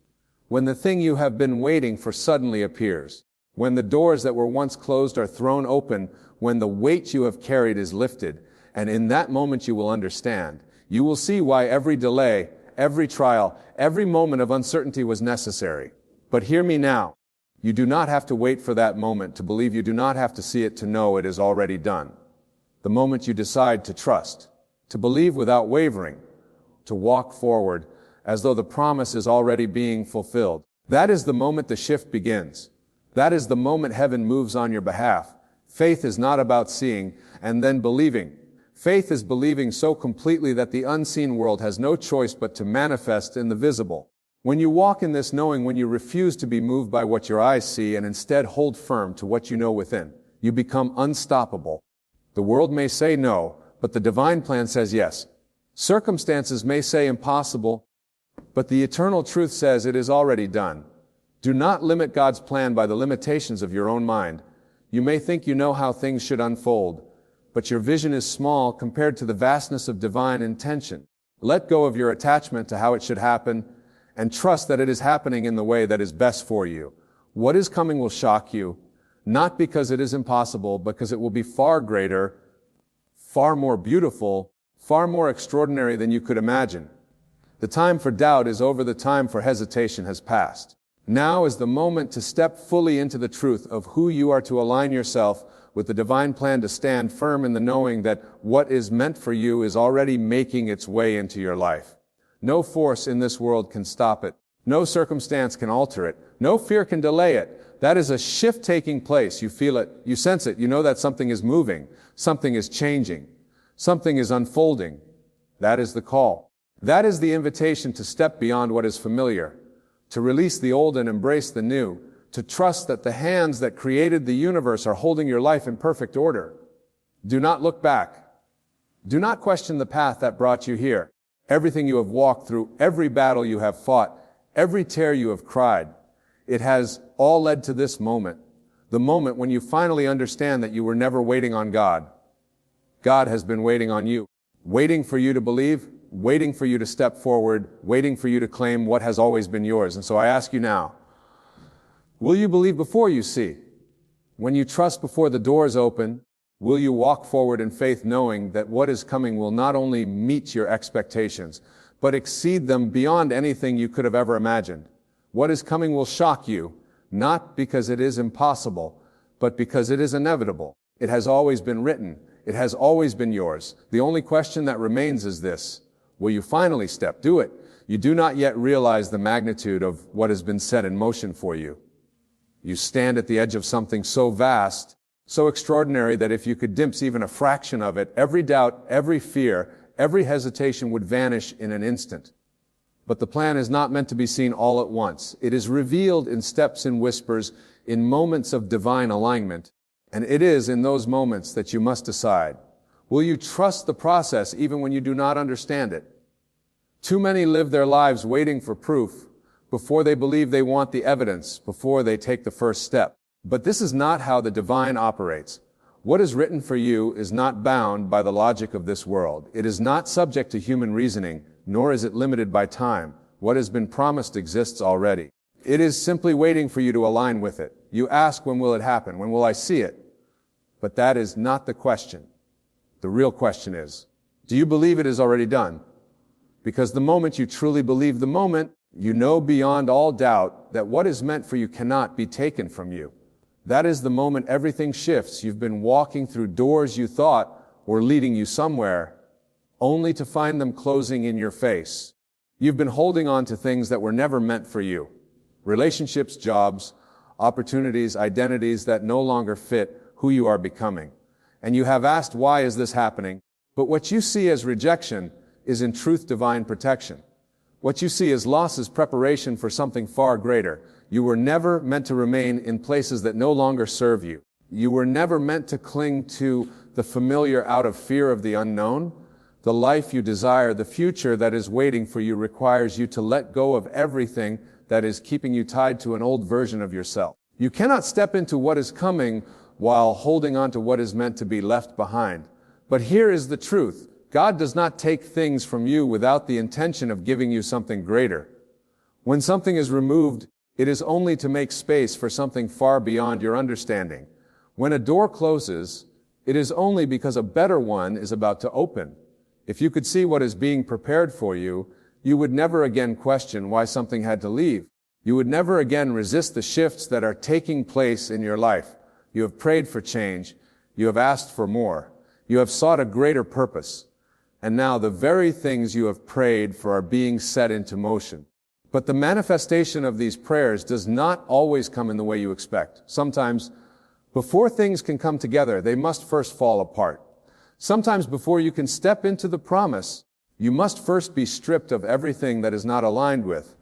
when the thing you have been waiting for suddenly appears, when the doors that were once closed are thrown open, when the weight you have carried is lifted, and in that moment you will understand. You will see why every delay, every trial, every moment of uncertainty was necessary. But hear me now. You do not have to wait for that moment to believe. You do not have to see it to know it is already done. The moment you decide to trust, to believe without wavering, to walk forward as though the promise is already being fulfilled. That is the moment the shift begins. That is the moment heaven moves on your behalf. Faith is not about seeing and then believing. Faith is believing so completely that the unseen world has no choice but to manifest in the visible. When you walk in this knowing, when you refuse to be moved by what your eyes see and instead hold firm to what you know within, you become unstoppable. The world may say no, but the divine plan says yes. Circumstances may say impossible, but the eternal truth says it is already done. Do not limit God's plan by the limitations of your own mind. You may think you know how things should unfold, but your vision is small compared to the vastness of divine intention. Let go of your attachment to how it should happen and trust that it is happening in the way that is best for you. What is coming will shock you, not because it is impossible, because it will be far greater, far more beautiful, far more extraordinary than you could imagine. The time for doubt is over. The time for hesitation has passed. Now is the moment to step fully into the truth of who you are, to align yourself with the divine plan, to stand firm in the knowing that what is meant for you is already making its way into your life. No force in this world can stop it. No circumstance can alter it. No fear can delay it. That is a shift taking place. You feel it. You sense it. You know that something is moving. Something is changing. Something is unfolding. That is the call. That is the invitation to step beyond what is familiar, to release the old and embrace the new, to trust that the hands that created the universe are holding your life in perfect order. Do not look back. Do not question the path that brought you here. Everything you have walked through, every battle you have fought, every tear you have cried, it has all led to this moment, the moment when you finally understand that you were never waiting on God. God has been waiting on you, waiting for you to believe, waiting for you to step forward, waiting for you to claim what has always been yours. And so I ask you now, will you believe before you see? When you trust before the doors open, will you walk forward in faith, knowing that what is coming will not only meet your expectations, but exceed them beyond anything you could have ever imagined? What is coming will shock you, not because it is impossible, but because it is inevitable. It has always been written. It has always been yours. The only question that remains is this: will you finally step? Do it. You do not yet realize the magnitude of what has been set in motion for you. You stand at the edge of something so vast, so extraordinary, that if you could glimpse even a fraction of it, every doubt, every fear, every hesitation would vanish in an instant. But the plan is not meant to be seen all at once. It is revealed in steps, in whispers, in moments of divine alignment. And it is in those moments that you must decide. Will you trust the process even when you do not understand it? Too many live their lives waiting for proof before they believe they want the evidence, before they take the first step. But this is not how the divine operates. What is written for you is not bound by the logic of this world. It is not subject to human reasoning, nor is it limited by time. What has been promised exists already. It is simply waiting for you to align with it. You ask, when will it happen? When will I see it? But that is not the question. The real question is, do you believe it is already done? Because the moment you truly believe the moment, you know beyond all doubt that what is meant for you cannot be taken from you. That is the moment everything shifts. You've been walking through doors you thought were leading you somewhere, only to find them closing in your face. You've been holding on to things that were never meant for you. Relationships, jobs, opportunities, identities that no longer fit who you are becoming. And you have asked, why is this happening? But what you see as rejection is in truth divine protection. What you see as loss is preparation for something far greater. You were never meant to remain in places that no longer serve you. You were never meant to cling to the familiar out of fear of the unknown. The life you desire, the future that is waiting for you, requires you to let go of everything that is keeping you tied to an old version of yourself. You cannot step into what is coming while holding on to what is meant to be left behind. But here is the truth. God does not take things from you without the intention of giving you something greater. When something is removed, it is only to make space for something far beyond your understanding. When a door closes, it is only because a better one is about to open. If you could see what is being prepared for you, you would never again question why something had to leave. You would never again resist the shifts that are taking place in your life. You have prayed for change. You have asked for more. You have sought a greater purpose. And now the very things you have prayed for are being set into motion. But the manifestation of these prayers does not always come in the way you expect. Sometimes, before things can come together, they must first fall apart. Sometimes before you can step into the promise, you must first be stripped of everything that is not aligned with.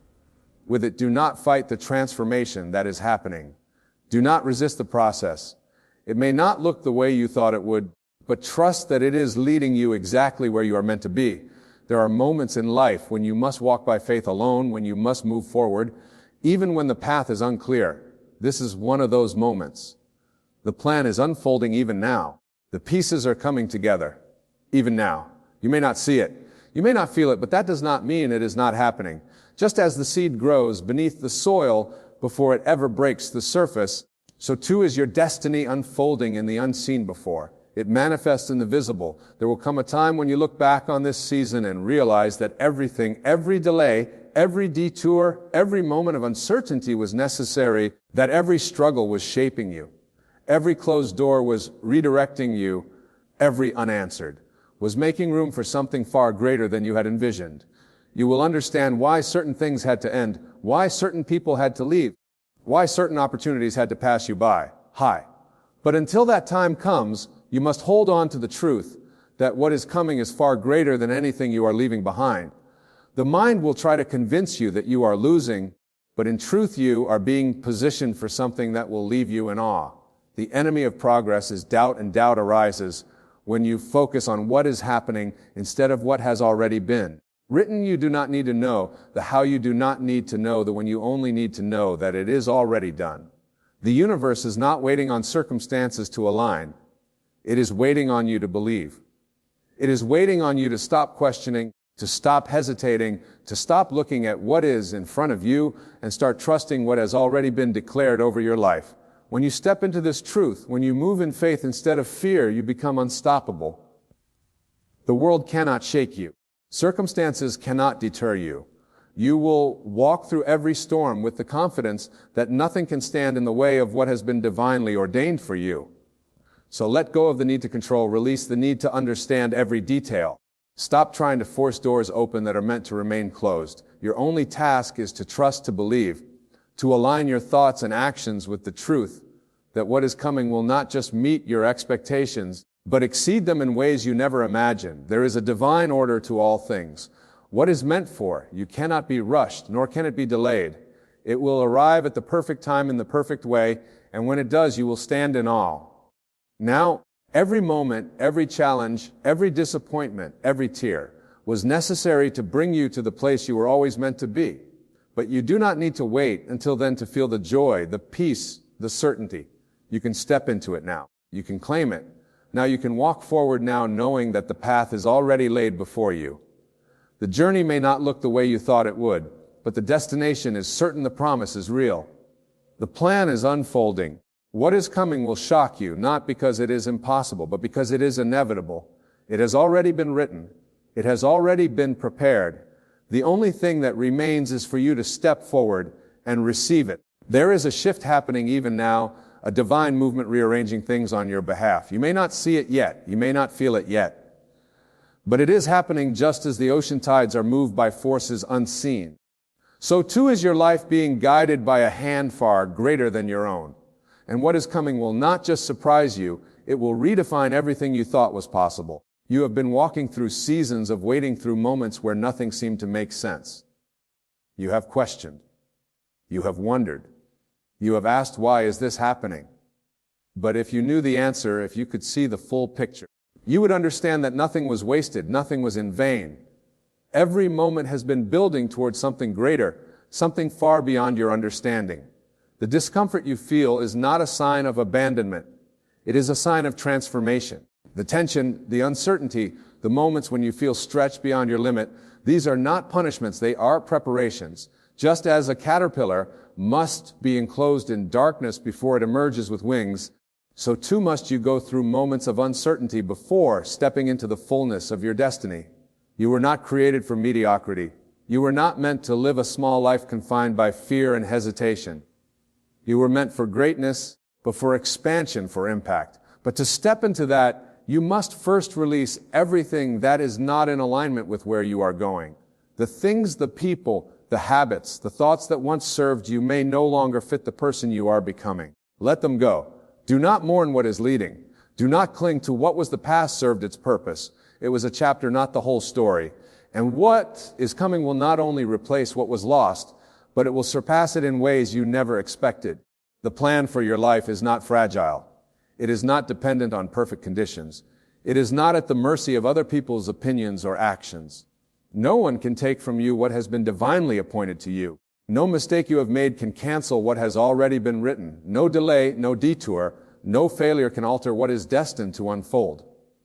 With it, do not fight the transformation that is happening. Do not resist the process. It may not look the way you thought it would, but trust that it is leading you exactly where you are meant to be. There are moments in life when you must walk by faith alone, when you must move forward, even when the path is unclear. This is one of those moments. The plan is unfolding even now. The pieces are coming together, even now. You may not see it. You may not feel it, but that does not mean it is not happening. Just as the seed grows beneath the soil before it ever breaks the surface, so too is your destiny unfolding in the unseen before. It manifests in the visible. There will come a time when you look back on this season and realize that everything, every delay, every detour, every moment of uncertainty was necessary, that every struggle was shaping you. Every closed door was redirecting you. Every unanswered was making room for something far greater than you had envisioned. You will understand why certain things had to end, why certain people had to leave, why certain opportunities had to pass you by. But until that time comes, you must hold on to the truth that what is coming is far greater than anything you are leaving behind. The mind will try to convince you that you are losing, but in truth you are being positioned for something that will leave you in awe. The enemy of progress is doubt, and doubt arises when you focus on what is happening instead of what has already been. Written, you do not need to know. The how, you do not need to know. The when, you only need to know that it is already done. The universe is not waiting on circumstances to align. It is waiting on you to believe. It is waiting on you to stop questioning, to stop hesitating, to stop looking at what is in front of you and start trusting what has already been declared over your life. When you step into this truth, when you move in faith instead of fear, you become unstoppable. The world cannot shake you. Circumstances cannot deter you. You will walk through every storm with the confidence that nothing can stand in the way of what has been divinely ordained for you. So let go of the need to control, release the need to understand every detail. Stop trying to force doors open that are meant to remain closed. Your only task is to trust, to believe, to align your thoughts and actions with the truth that what is coming will not just meet your expectations, but exceed them in ways you never imagined. There is a divine order to all things. What is meant for, you cannot be rushed, nor can it be delayed. It will arrive at the perfect time in the perfect way, and when it does, you will stand in awe. Now, every moment, every challenge, every disappointment, every tear was necessary to bring you to the place you were always meant to be. But you do not need to wait until then to feel the joy, the peace, the certainty. You can step into it now. You can claim it. Now you can walk forward now knowing that the path is already laid before you. The journey may not look the way you thought it would. but the destination is certain, the promise is real. The plan is unfolding. What is coming will shock you, not because it is impossible, but because it is inevitable. It has already been written. It has already been prepared. The only thing that remains is for you to step forward and receive it. There is a shift happening even now, a divine movement rearranging things on your behalf. You may not see it yet. You may not feel it yet. But it is happening just as the ocean tides are moved by forces unseen. So too is your life being guided by a hand far greater than your own. And what is coming will not just surprise you, it will redefine everything you thought was possible. You have been walking through seasons of wading through moments where nothing seemed to make sense. You have questioned. You have wondered. You have asked, why is this happening? But if you knew the answer, if you could see the full picture, you would understand that nothing was wasted, nothing was in vain. Every moment has been building towards something greater, something far beyond your understanding. The discomfort you feel is not a sign of abandonment. It is a sign of transformation. The tension, the uncertainty, the moments when you feel stretched beyond your limit, these are not punishments, they are preparations. Just as a caterpillar must be enclosed in darkness before it emerges with wings, so too must you go through moments of uncertainty before stepping into the fullness of your destiny. You were not created for mediocrity. You were not meant to live a small life confined by fear and hesitation. You were meant for greatness, but for expansion, for impact. But to step into that, you must first release everything that is not in alignment with where you are going. The things, the people, the habits, the thoughts that once served you may no longer fit the person you are becoming. Let them go. Do not mourn what is leading. Do not cling to what was the past served its purpose. It was a chapter, not the whole story. And what is coming will not only replace what was lost, but it will surpass it in ways you never expected. The plan for your life is not fragile. It is not dependent on perfect conditions. It is not at the mercy of other people's opinions or actions. No one can take from you what has been divinely appointed to you. No mistake you have made can cancel what has already been written. No delay, no detour, no failure can alter what is destined to unfold.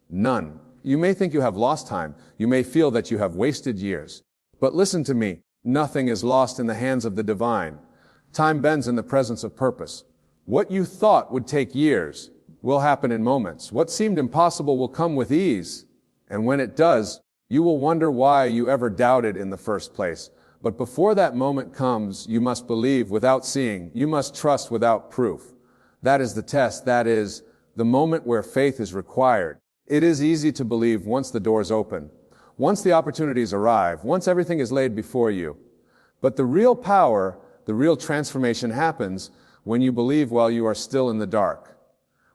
None. You may think you have lost time. You may feel that you have wasted years. But listen to me. Nothing is lost in the hands of the divine. Time bends in the presence of purpose. What you thought would take years will happen in moments. What seemed impossible will come with ease. And when it does, you will wonder why you ever doubted in the first place. But before that moment comes, you must believe without seeing. You must trust without proof. That is the test. That is the moment where faith is required. It is easy to believe once the doors open, once the opportunities arrive, once everything is laid before you. But the real power, the real transformation happens when you believe while you are still in the dark,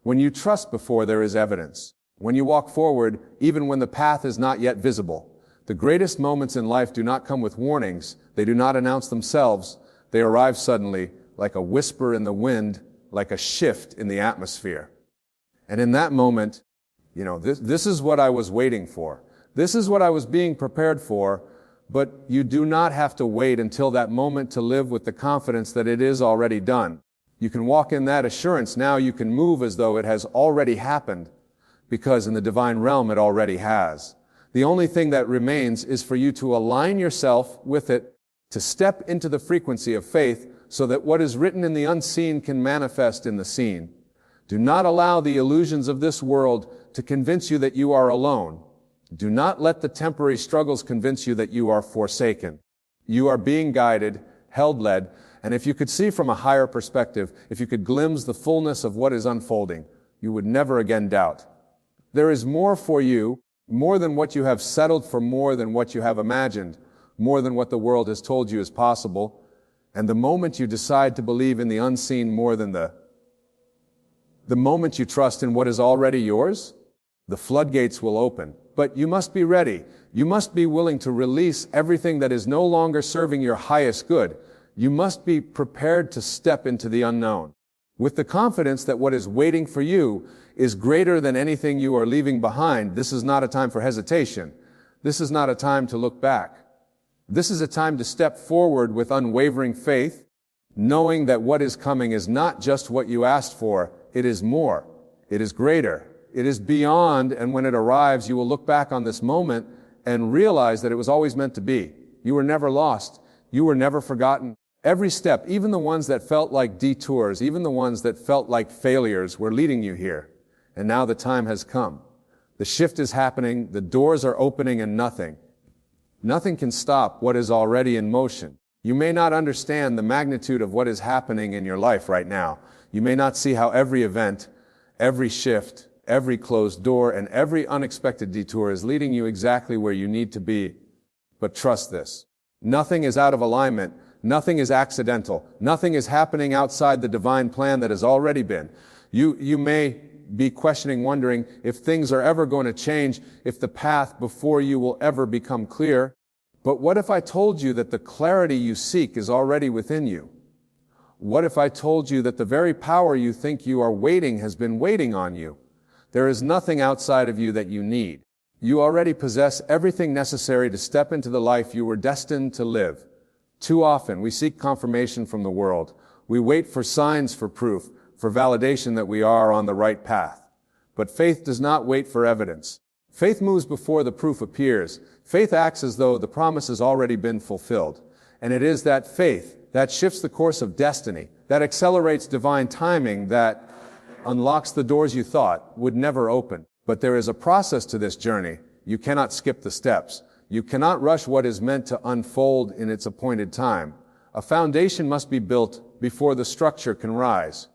when you trust before there is evidence, when you walk forward even when the path is not yet visible. The greatest moments in life do not come with warnings. They do not announce themselves. They arrive suddenly, like a whisper in the wind, like a shift in the atmosphere. And in that moment, this is what I was waiting for. This is what I was being prepared for, but you do not have to wait until that moment to live with the confidence that it is already done. You can walk in that assurance now. You can move as though it has already happened, because in the divine realm it already has. The only thing that remains is for you to align yourself with it, to step into the frequency of faith so that what is written in the unseen can manifest in the seen. Do not allow the illusions of this world to convince you that you are alone. Do not let the temporary struggles convince you that you are forsaken. You are being guided, led, and if you could see from a higher perspective, if you could glimpse the fullness of what is unfolding, you would never again doubt. There is more for you, more than what you have settled for, more than what you have imagined, more than what the world has told you is possible. And the moment you decide to believe in the unseen more than the moment you trust in what is already yours, the floodgates will open. But you must be ready. You must be willing to release everything that is no longer serving your highest good. You must be prepared to step into the unknown, with the confidence that what is waiting for you is greater than anything you are leaving behind. This is not a time for hesitation. This is not a time to look back. This is a time to step forward with unwavering faith, knowing that what is coming is not just what you asked for. It is more. It is greater. It is beyond, and when it arrives, you will look back on this moment and realize that it was always meant to be. You were never lost. You were never forgotten. Every step, even the ones that felt like detours, even the ones that felt like failures, were leading you here. And now the time has come. The shift is happening, the doors are opening, and nothing can stop what is already in motion. You may not understand the magnitude of what is happening in your life right now. You may not see how every event, every shift, every closed door, and every unexpected detour is leading you exactly where you need to be. But trust this. Nothing is out of alignment. Nothing is accidental. Nothing is happening outside the divine plan that has already been. You may be questioning, wondering if things are ever going to change, if the path before you will ever become clear. But what if I told you that the clarity you seek is already within you? What if I told you that the very power you think you are waiting has been waiting on you? There is nothing outside of you that you need. You already possess everything necessary to step into the life you were destined to live. Too often, we seek confirmation from the world. We wait for signs, for proof, for validation that we are on the right path. But faith does not wait for evidence. Faith moves before the proof appears. Faith acts as though the promise has already been fulfilled. And it is that faith that shifts the course of destiny, that accelerates divine timing, that unlocks the doors you thought would never open. But there is a process to this journey. You cannot skip the steps. You cannot rush what is meant to unfold in its appointed time. A foundation must be built before the structure can rise.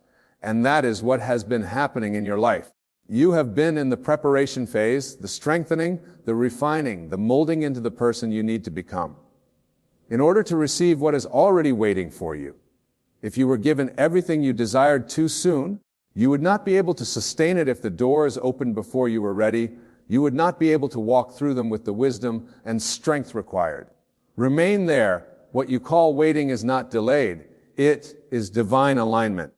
And that is what has been happening in your life. You have been in the preparation phase, the strengthening, the refining, the molding into the person you need to become. In order to receive what is already waiting for you, if you were given everything you desired too soon, you would not be able to sustain it if the doors opened before you were ready. You would not be able to walk through them with the wisdom and strength required. Remain there. What you call waiting is not delayed. It is divine alignment.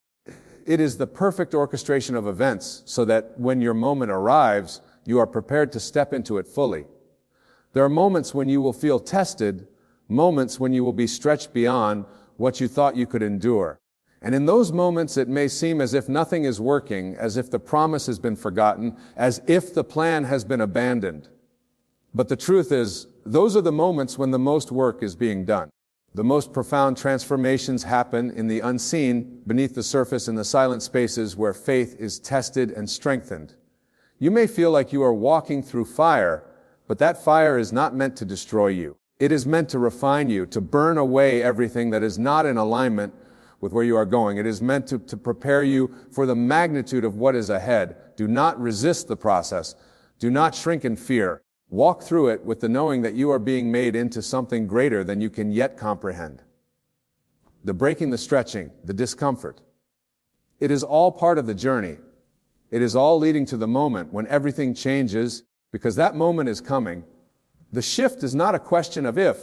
It is the perfect orchestration of events so that when your moment arrives, you are prepared to step into it fully. There are moments when you will feel tested, moments when you will be stretched beyond what you thought you could endure. And in those moments, it may seem as if nothing is working, as if the promise has been forgotten, as if the plan has been abandoned. But the truth is, those are the moments when the most work is being done. The most profound transformations happen in the unseen, beneath the surface, in the silent spaces where faith is tested and strengthened. You may feel like you are walking through fire, but that fire is not meant to destroy you. It is meant to refine you, to burn away everything that is not in alignment with where you are going. It is meant to prepare you for the magnitude of what is ahead. Do not resist the process. Do not shrink in fear. Walk through it with the knowing that you are being made into something greater than you can yet comprehend. The breaking, the stretching, the discomfort. It is all part of the journey. It is all leading to the moment when everything changes, because that moment is coming. The shift is not a question of if,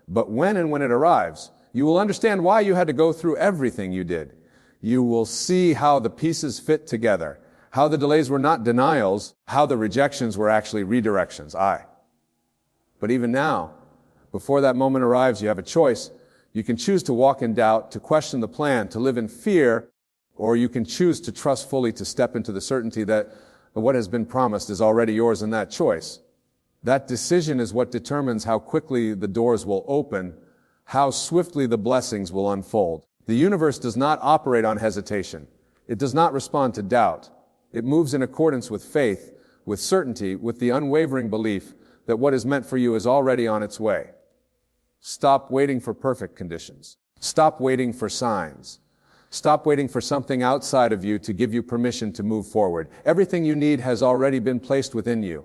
but when and when it arrives. You will understand why you had to go through everything you did. You will see how the pieces fit together, how the delays were not denials, how the rejections were actually redirections. But even now, before that moment arrives, you have a choice. You can choose to walk in doubt, to question the plan, to live in fear, or you can choose to trust fully, to step into the certainty that what has been promised is already yours in that choice. That decision is what determines how quickly the doors will open, how swiftly the blessings will unfold. The universe does not operate on hesitation. It does not respond to doubt. It moves in accordance with faith, with certainty, with the unwavering belief that what is meant for you is already on its way. Stop waiting for perfect conditions. Stop waiting for signs. Stop waiting for something outside of you to give you permission to move forward. Everything you need has already been placed within you.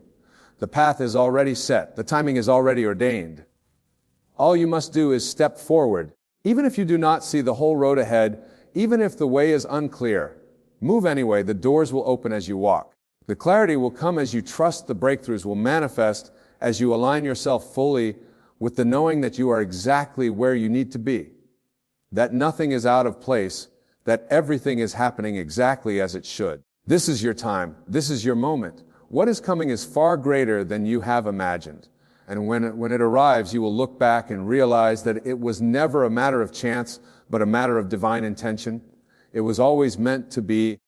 The path is already set. The timing is already ordained. All you must do is step forward. Even if you do not see the whole road ahead, even if the way is unclear, move anyway. The doors will open as you walk. The clarity will come as you trust. The breakthroughs will manifest as you align yourself fully with the knowing that you are exactly where you need to be, that nothing is out of place, that everything is happening exactly as it should. This is your time. This is your moment. What is coming is far greater than you have imagined. And when it arrives, you will look back and realize that it was never a matter of chance, but a matter of divine intention. It was always meant to be.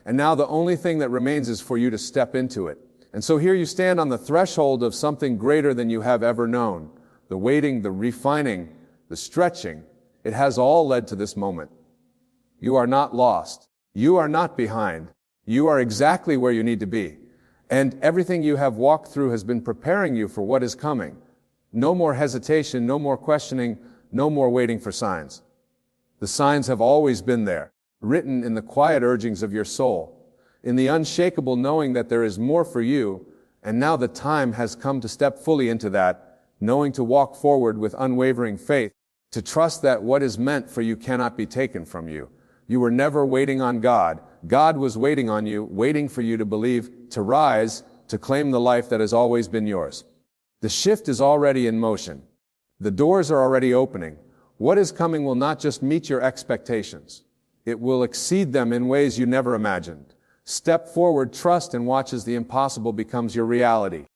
And now the only thing that remains is for you to step into it. And so here you stand on the threshold of something greater than you have ever known. The waiting, the refining, the stretching, it has all led to this moment. You are not lost. You are not behind. You are exactly where you need to be. And everything you have walked through has been preparing you for what is coming. No more hesitation, no more questioning, no more waiting for signs. The signs have always been there, written in the quiet urgings of your soul, in the unshakable knowing that there is more for you, and now the time has come to step fully into that, knowing to walk forward with unwavering faith, to trust that what is meant for you cannot be taken from you. You were never waiting on God. God was waiting on you, waiting for you to believe, to rise, to claim the life that has always been yours. The shift is already in motion. The doors are already opening. What is coming will not just meet your expectations. It will exceed them in ways you never imagined. Step forward, trust, and watch as the impossible becomes your reality.